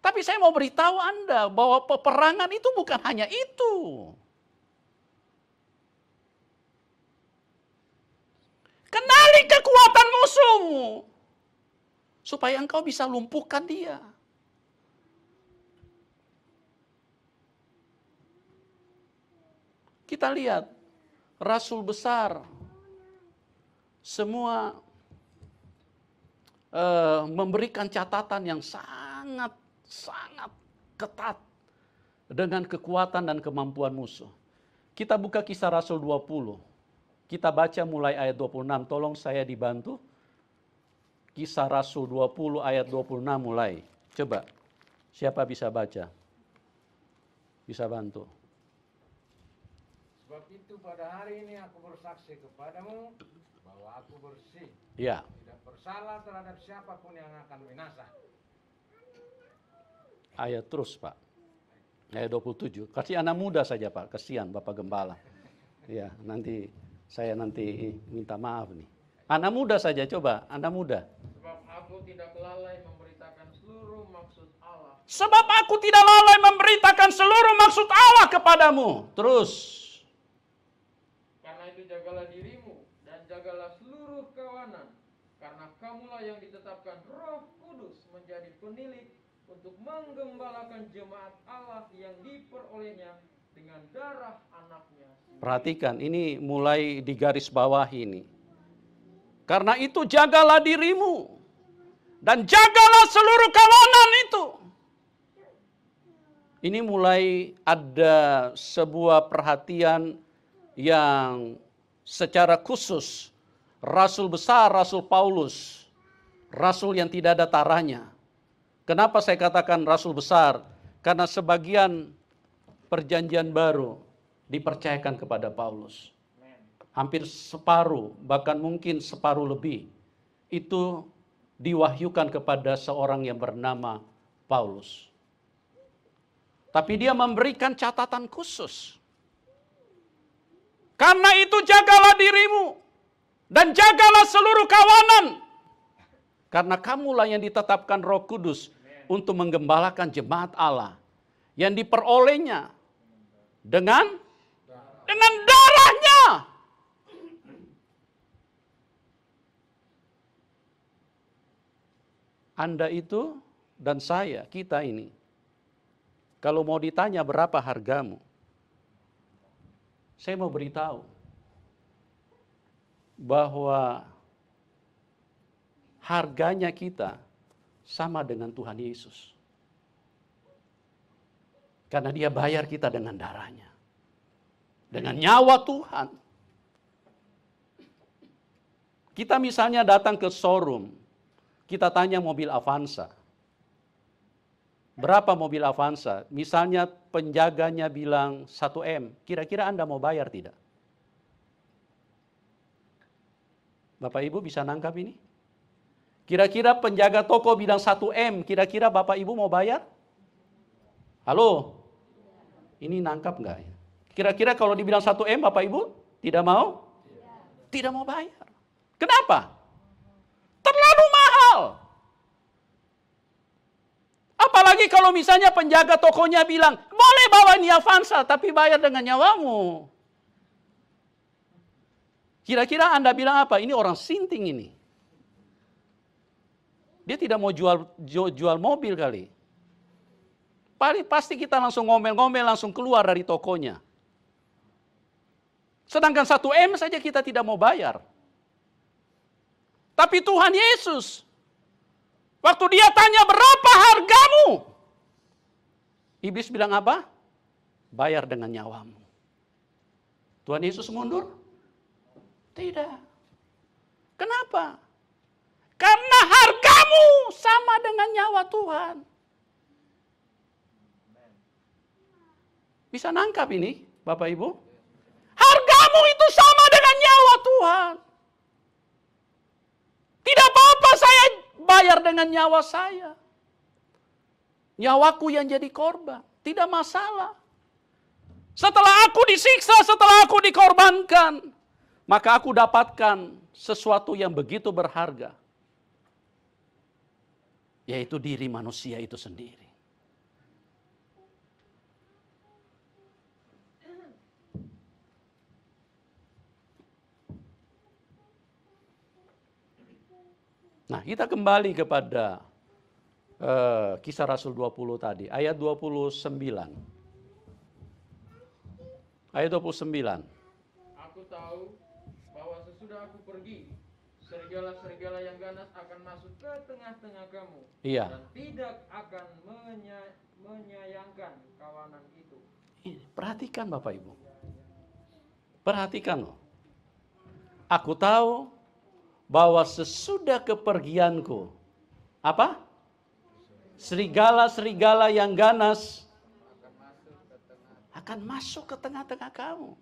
Tapi saya mau beritahu Anda bahwa peperangan itu bukan hanya itu. Kenali kekuatan musuhmu, supaya engkau bisa lumpuhkan dia. Kita lihat, rasul besar, semua memberikan catatan yang sangat ketat dengan kekuatan dan kemampuan musuh. Kita buka Kisah Rasul 20. Kita baca mulai ayat 26, tolong saya dibantu. Kisah Rasul 20 ayat 26 mulai. Coba, siapa bisa baca? Bisa bantu. Sebab itu pada hari ini aku bersaksi kepadamu bahwa aku bersih. Ya. Tidak bersalah terhadap siapapun yang akan binasa. Ayat terus Pak. Ayat 27. Kasih anak muda saja Pak, kasihan Bapak Gembala. Ya, saya nanti minta maaf nih. Anak muda saja coba, anak muda. Sebab aku tidak lalai memberitakan seluruh maksud Allah. Sebab aku tidak lalai memberitakan seluruh maksud Allah kepadamu. Terus. Karena itu jagalah dirimu dan jagalah seluruh kawanan. Karena kamulah yang ditetapkan Roh Kudus menjadi penilik untuk menggembalakan jemaat Allah yang diperolehnya dengan dengan darah anaknya sendiri. Perhatikan, ini mulai di garis bawah ini. Karena itu jagalah dirimu dan jagalah seluruh kawanan itu. Ini mulai ada sebuah perhatian yang secara khusus Rasul besar, Rasul Paulus, Rasul yang tidak ada taranya. Kenapa saya katakan Rasul besar? Karena sebagian perjanjian baru dipercayakan kepada Paulus. Hampir separuh, bahkan mungkin separuh lebih, itu diwahyukan kepada seorang yang bernama Paulus. Tapi dia memberikan catatan khusus. Karena itu jagalah dirimu dan jagalah seluruh kawanan. Karena kamulah yang ditetapkan Roh Kudus untuk menggembalakan jemaat Allah yang diperolehnya dengan darahnya. Anda itu dan saya, kita ini, kalau mau ditanya berapa hargamu, saya mau beritahu bahwa harganya kita sama dengan Tuhan Yesus. Karena dia bayar kita dengan darahnya. Dengan nyawa Tuhan. Kita misalnya datang ke showroom, kita tanya mobil Avanza. Berapa mobil Avanza? Misalnya penjaganya bilang 1 M. Kira-kira Anda mau bayar tidak? Bapak Ibu bisa nangkap ini? Kira-kira penjaga toko bilang 1 M. Kira-kira Bapak Ibu mau bayar? Halo? Ini nangkap enggak ya? Kira-kira kalau dibilang 1 M Bapak Ibu tidak mau? Tidak mau bayar. Kenapa? Terlalu mahal. Apalagi kalau misalnya penjaga tokonya bilang, boleh bawa ini Avanza, tapi bayar dengan nyawamu. Kira-kira Anda bilang apa? Ini orang sinting ini. Dia tidak mau jual mobil kali. Pasti kita langsung ngomel-ngomel, langsung keluar dari tokonya. Sedangkan 1 M saja kita tidak mau bayar. Tapi Tuhan Yesus, waktu dia tanya berapa hargamu? Iblis bilang apa? Bayar dengan nyawamu. Tuhan Yesus mundur? Tidak. Kenapa? Karena hargamu sama dengan nyawa Tuhan. Bisa nangkap ini, Bapak Ibu? Hargamu itu sama dengan nyawa Tuhan. Tidak apa-apa saya bayar dengan nyawa saya. Nyawaku yang jadi korban. Tidak masalah. Setelah aku disiksa, setelah aku dikorbankan, maka aku dapatkan sesuatu yang begitu berharga. Yaitu diri manusia itu sendiri. Nah, kita kembali kepada kisah Rasul 20 tadi, ayat 29. Ayat 29. Aku tahu bahwa sesudah aku pergi, serigala-serigala yang ganas akan masuk ke tengah-tengah kamu. Iya. Dan tidak akan menyayangkan kawanan itu. Perhatikan Bapak Ibu. Perhatikan loh. Aku tahu bahwa sesudah kepergianku, apa? Serigala-serigala yang ganas akan masuk ke tengah-tengah kamu.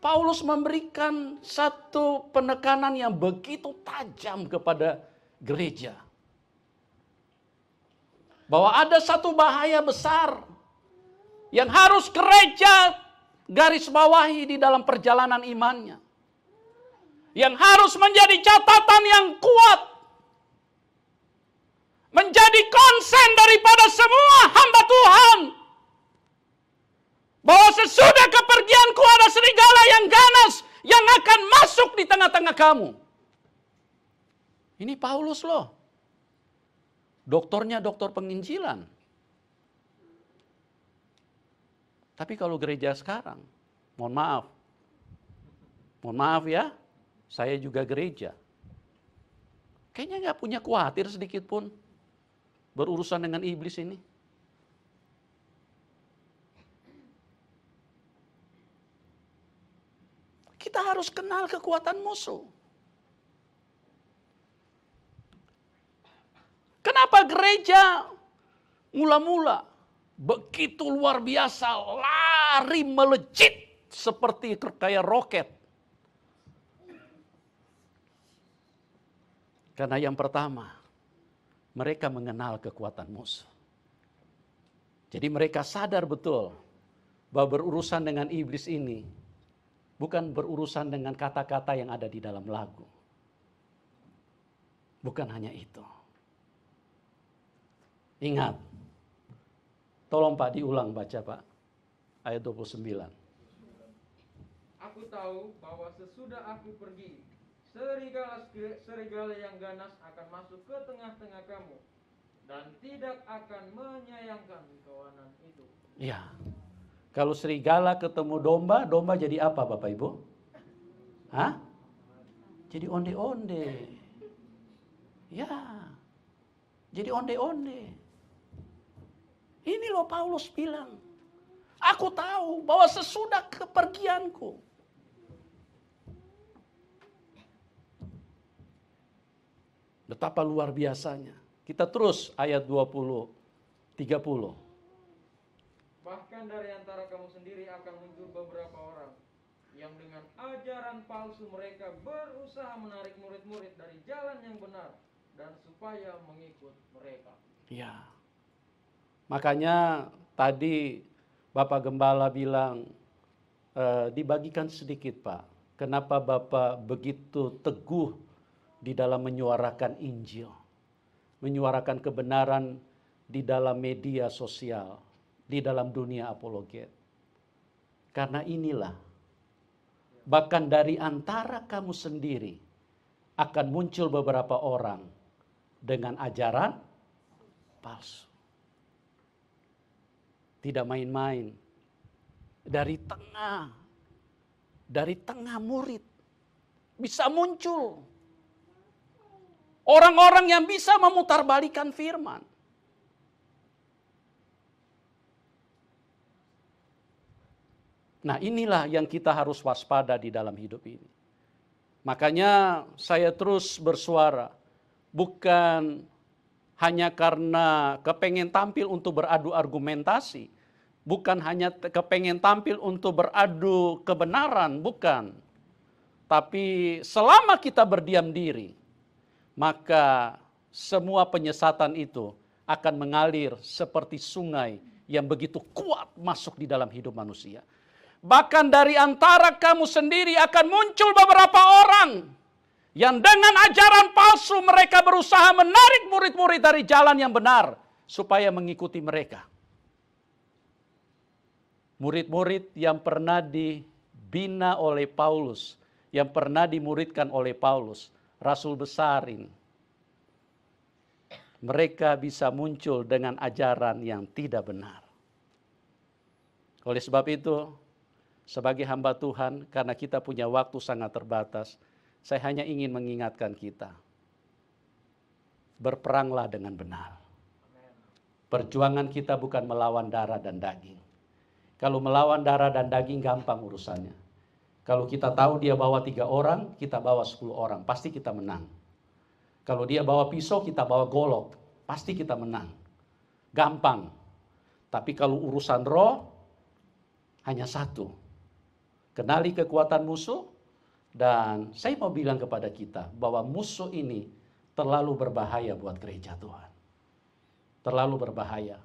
Paulus memberikan satu penekanan yang begitu tajam kepada gereja. Bahwa ada satu bahaya besar yang harus gereja garis bawahi di dalam perjalanan imannya. Yang harus menjadi catatan yang kuat. Menjadi konsen daripada semua hamba Tuhan. Bahwa sesudah kepergianku ada serigala yang ganas yang akan masuk di tengah-tengah kamu. Ini Paulus loh. Doktornya doktor penginjilan. Tapi kalau gereja sekarang, mohon maaf ya, saya juga gereja. Kayaknya nggak punya khawatir sedikit pun berurusan dengan iblis ini. Kita harus kenal kekuatan musuh. Kenapa gereja mula-mula begitu luar biasa lari melejit seperti kayak roket? Karena yang pertama, mereka mengenal kekuatan musuh. Jadi mereka sadar betul bahwa berurusan dengan iblis ini bukan berurusan dengan kata-kata yang ada di dalam lagu. Bukan hanya itu. Ingat, tolong Pak diulang baca Pak, ayat 29. Aku tahu bahwa sesudah aku pergi, serigala yang ganas akan masuk ke tengah-tengah kamu, dan tidak akan menyayangkan kawanan itu. Ya, kalau serigala ketemu domba, domba jadi apa Bapak Ibu? Hah? Jadi onde-onde. Ya, jadi onde-onde. Ini loh Paulus bilang, aku tahu bahwa sesudah kepergianku, betapa luar biasanya. Kita terus ayat 20, 30. Bahkan dari antara kamu sendiri akan muncul beberapa orang yang dengan ajaran palsu mereka berusaha menarik murid-murid dari jalan yang benar dan supaya mengikut mereka. Ya. Makanya tadi Bapak Gembala bilang dibagikan sedikit Pak. Kenapa Bapak begitu teguh di dalam menyuarakan Injil, menyuarakan kebenaran di dalam media sosial, di dalam dunia apologet. Karena inilah, bahkan dari antara kamu sendiri akan muncul beberapa orang dengan ajaran palsu. Tidak main-main. Dari tengah murid bisa muncul orang-orang yang bisa memutarbalikan firman. Nah, inilah yang kita harus waspada di dalam hidup ini. Makanya saya terus bersuara, bukan hanya karena kepengen tampil untuk beradu argumentasi, bukan hanya kepengen tampil untuk beradu kebenaran, bukan. Tapi selama kita berdiam diri, maka semua penyesatan itu akan mengalir seperti sungai yang begitu kuat masuk di dalam hidup manusia. Bahkan dari antara kamu sendiri akan muncul beberapa orang yang dengan ajaran palsu mereka berusaha menarik murid-murid dari jalan yang benar supaya mengikuti mereka. Murid-murid yang pernah dibina oleh Paulus, yang pernah dimuridkan oleh Paulus, Rasul besarin. Mereka bisa muncul dengan ajaran yang tidak benar. Oleh sebab itu, sebagai hamba Tuhan, karena kita punya waktu sangat terbatas, saya hanya ingin mengingatkan kita. Berperanglah dengan benar. Perjuangan kita bukan melawan darah dan daging. Kalau melawan darah dan daging gampang urusannya. Kalau kita tahu dia bawa 3 orang, kita bawa 10 orang, pasti kita menang. Kalau dia bawa pisau, kita bawa golok, pasti kita menang. Gampang. Tapi kalau urusan roh, hanya satu. Kenali kekuatan musuh, dan saya mau bilang kepada kita bahwa musuh ini terlalu berbahaya buat gereja Tuhan. Terlalu berbahaya.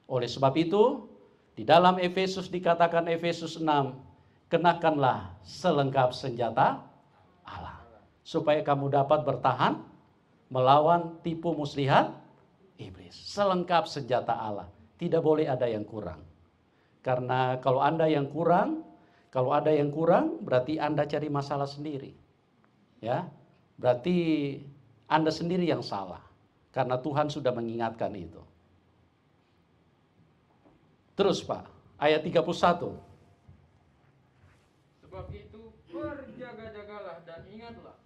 Oleh sebab itu, di dalam Efesus dikatakan Efesus 6, kenakanlah selengkap senjata Allah. Supaya kamu dapat bertahan melawan tipu muslihat iblis. Selengkap senjata Allah. Tidak boleh ada yang kurang. Karena kalau ada yang kurang berarti Anda cari masalah sendiri. Ya, berarti Anda sendiri yang salah. Karena Tuhan sudah mengingatkan itu. Terus Pak, ayat 31. Sebab itu berjaga-jagalah dan ingatlah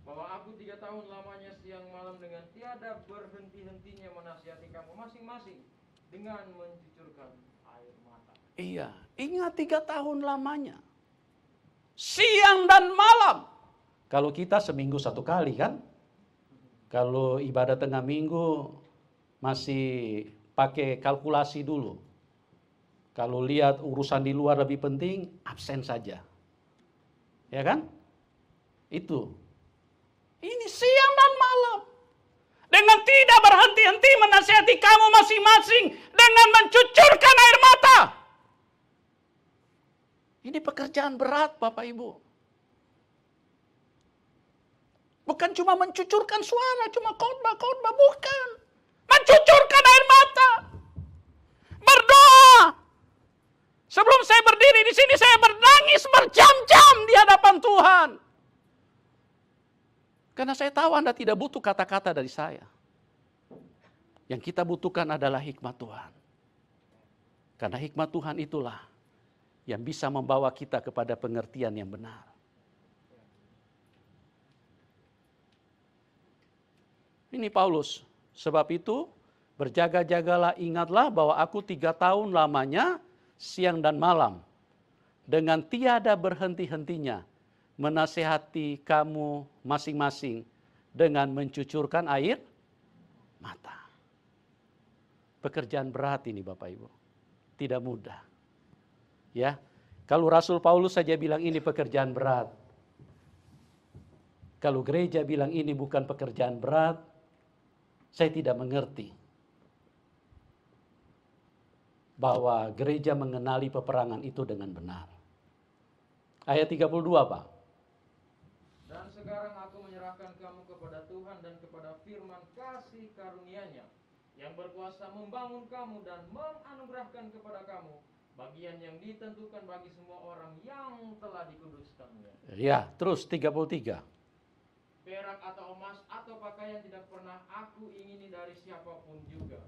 bahwa aku 3 tahun lamanya siang malam dengan tiada berhenti-hentinya menasihati kamu masing-masing dengan mencucurkan air mata. Iya, ingat 3 tahun lamanya. Siang dan malam. Kalau kita seminggu 1 kali kan? Kalau ibadah tengah minggu masih pakai kalkulasi dulu. Kalau lihat urusan di luar lebih penting, absen saja. Ya kan? Itu. Ini siang dan malam. Dengan tidak berhenti-henti menasihati kamu masing-masing dengan mencucurkan air mata. Ini pekerjaan berat Bapak Ibu. Bukan cuma mencucurkan suara, cuma khotbah, bukan. Mencucurkan air mata. Berdoa. Sebelum saya berdiri di sini, saya bernangis berjam-jam di hadapan Tuhan. Karena saya tahu Anda tidak butuh kata-kata dari saya. Yang kita butuhkan adalah hikmat Tuhan. Karena hikmat Tuhan itulah yang bisa membawa kita kepada pengertian yang benar. Ini Paulus. Sebab itu berjaga-jagalah, ingatlah bahwa aku 3 tahun lamanya siang dan malam dengan tiada berhenti-hentinya menasehati kamu masing-masing dengan mencucurkan air mata. Pekerjaan berat ini Bapak Ibu. Tidak mudah. Ya. Kalau Rasul Paulus saja bilang ini pekerjaan berat. Kalau gereja bilang ini bukan pekerjaan berat, saya tidak mengerti bahwa gereja mengenali peperangan itu dengan benar. Ayat 32 Pak. Dan sekarang aku menyerahkan kamu kepada Tuhan dan kepada firman kasih karunia-Nya yang berkuasa membangun kamu dan menganugerahkan kepada kamu bagian yang ditentukan bagi semua orang yang telah dikuduskannya. Ya, terus 33. Perak atau emas atau pakaian tidak pernah aku ingini dari siapapun juga.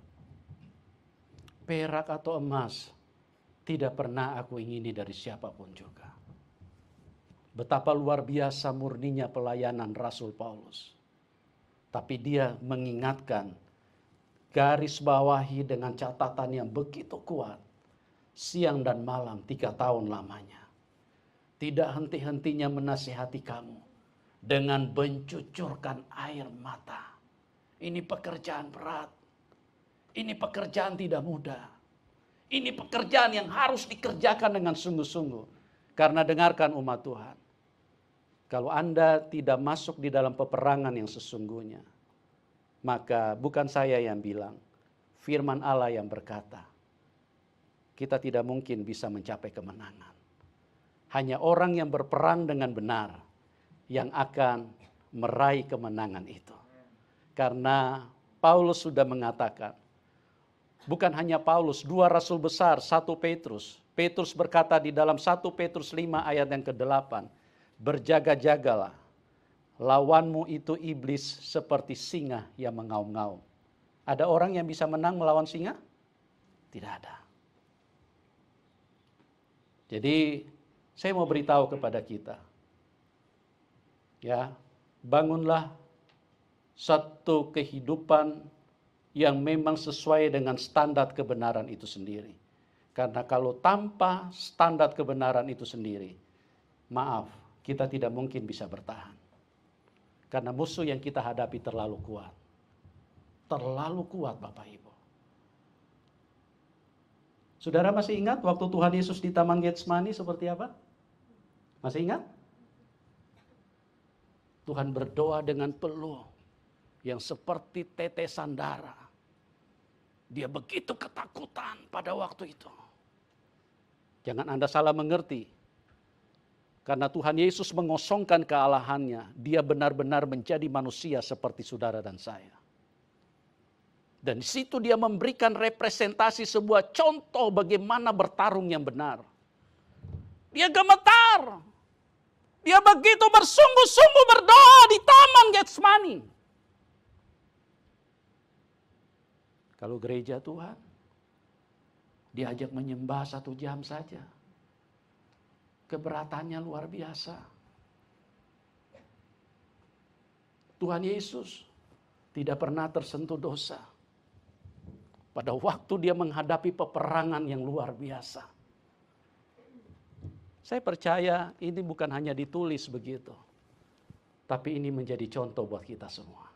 Perak atau emas tidak pernah aku ingini dari siapapun juga. Betapa luar biasa murninya pelayanan Rasul Paulus. Tapi dia mengingatkan, garis bawahi dengan catatan yang begitu kuat. Siang dan malam 3 tahun lamanya. Tidak henti-hentinya menasihati kamu dengan mencucurkan air mata. Ini pekerjaan berat. Ini pekerjaan tidak mudah. Ini pekerjaan yang harus dikerjakan dengan sungguh-sungguh. Karena dengarkan umat Tuhan. Kalau Anda tidak masuk di dalam peperangan yang sesungguhnya, maka bukan saya yang bilang, firman Allah yang berkata, kita tidak mungkin bisa mencapai kemenangan. Hanya orang yang berperang dengan benar yang akan meraih kemenangan itu. Karena Paulus sudah mengatakan, bukan hanya Paulus, 2 rasul besar, 1 Petrus. Petrus berkata di dalam 1 Petrus 5 ayat yang ke-8, berjaga-jagalah, lawanmu itu iblis seperti singa yang mengaum-ngaum. Ada orang yang bisa menang melawan singa? Tidak ada. Jadi saya mau beritahu kepada kita, ya, bangunlah satu kehidupan yang memang sesuai dengan standar kebenaran itu sendiri. Karena kalau tanpa standar kebenaran itu sendiri, maaf, kita tidak mungkin bisa bertahan. Karena musuh yang kita hadapi terlalu kuat. Terlalu kuat Bapak Ibu. Saudara masih ingat waktu Tuhan Yesus di Taman Getsemani seperti apa? Masih ingat? Tuhan berdoa dengan peluh yang seperti tetesan darah. Dia begitu ketakutan pada waktu itu. Jangan Anda salah mengerti. Karena Tuhan Yesus mengosongkan kealahannya, dia benar-benar menjadi manusia seperti saudara dan saya. Dan di situ dia memberikan representasi sebuah contoh bagaimana bertarung yang benar. Dia gemetar. Dia begitu bersungguh-sungguh berdoa di Taman Getsemani. Kalau gereja Tuhan, Diajak menyembah 1 jam saja. Keberatannya luar biasa. Tuhan Yesus tidak pernah tersentuh dosa. Pada waktu dia menghadapi peperangan yang luar biasa. Saya percaya ini bukan hanya ditulis begitu. Tapi ini menjadi contoh buat kita semua.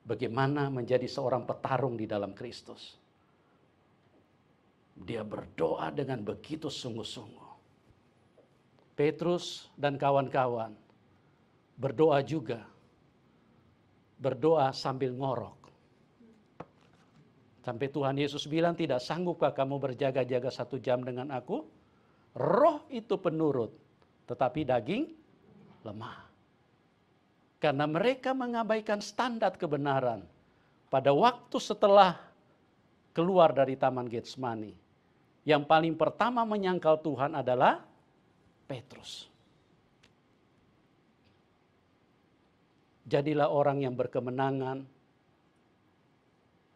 Bagaimana menjadi seorang petarung di dalam Kristus. Dia berdoa dengan begitu sungguh-sungguh. Petrus dan kawan-kawan berdoa juga. Berdoa sambil ngorok. Sampai Tuhan Yesus bilang, tidak sanggupkah kamu berjaga-jaga 1 jam dengan aku? Roh itu penurut, tetapi daging lemah. Karena mereka mengabaikan standar kebenaran. Pada waktu setelah keluar dari Taman Getsemani, yang paling pertama menyangkal Tuhan adalah Petrus. Jadilah orang yang berkemenangan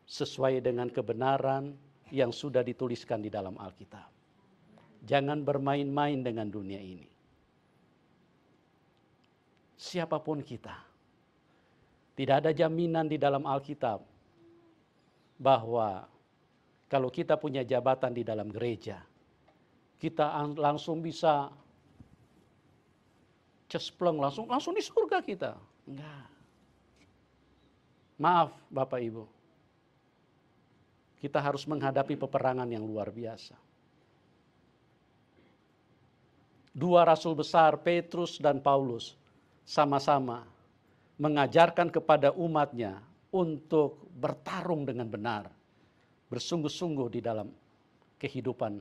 sesuai dengan kebenaran yang sudah dituliskan di dalam Alkitab. Jangan bermain-main dengan dunia ini. Siapapun kita, tidak ada jaminan di dalam Alkitab bahwa kalau kita punya jabatan di dalam gereja, kita langsung bisa cespleng, langsung di surga kita. Enggak. Maaf Bapak Ibu. Kita harus menghadapi peperangan yang luar biasa. 2 rasul besar, Petrus dan Paulus, sama-sama mengajarkan kepada umatnya untuk bertarung dengan benar. Bersungguh-sungguh di dalam kehidupan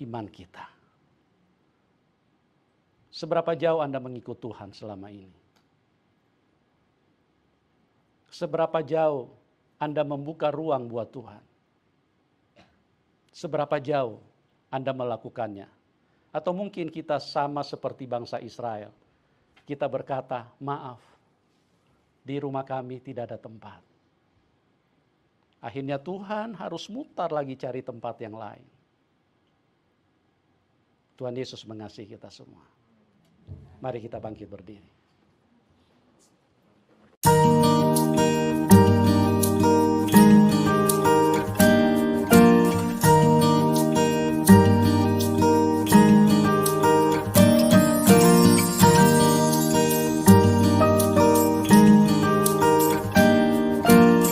iman kita. Seberapa jauh Anda mengikut Tuhan selama ini? Seberapa jauh Anda membuka ruang buat Tuhan? Seberapa jauh Anda melakukannya? Atau mungkin kita sama seperti bangsa Israel. Kita berkata, maaf, di rumah kami tidak ada tempat. Akhirnya Tuhan harus mutar lagi cari tempat yang lain. Tuhan Yesus mengasihi kita semua. Mari kita bangkit berdiri.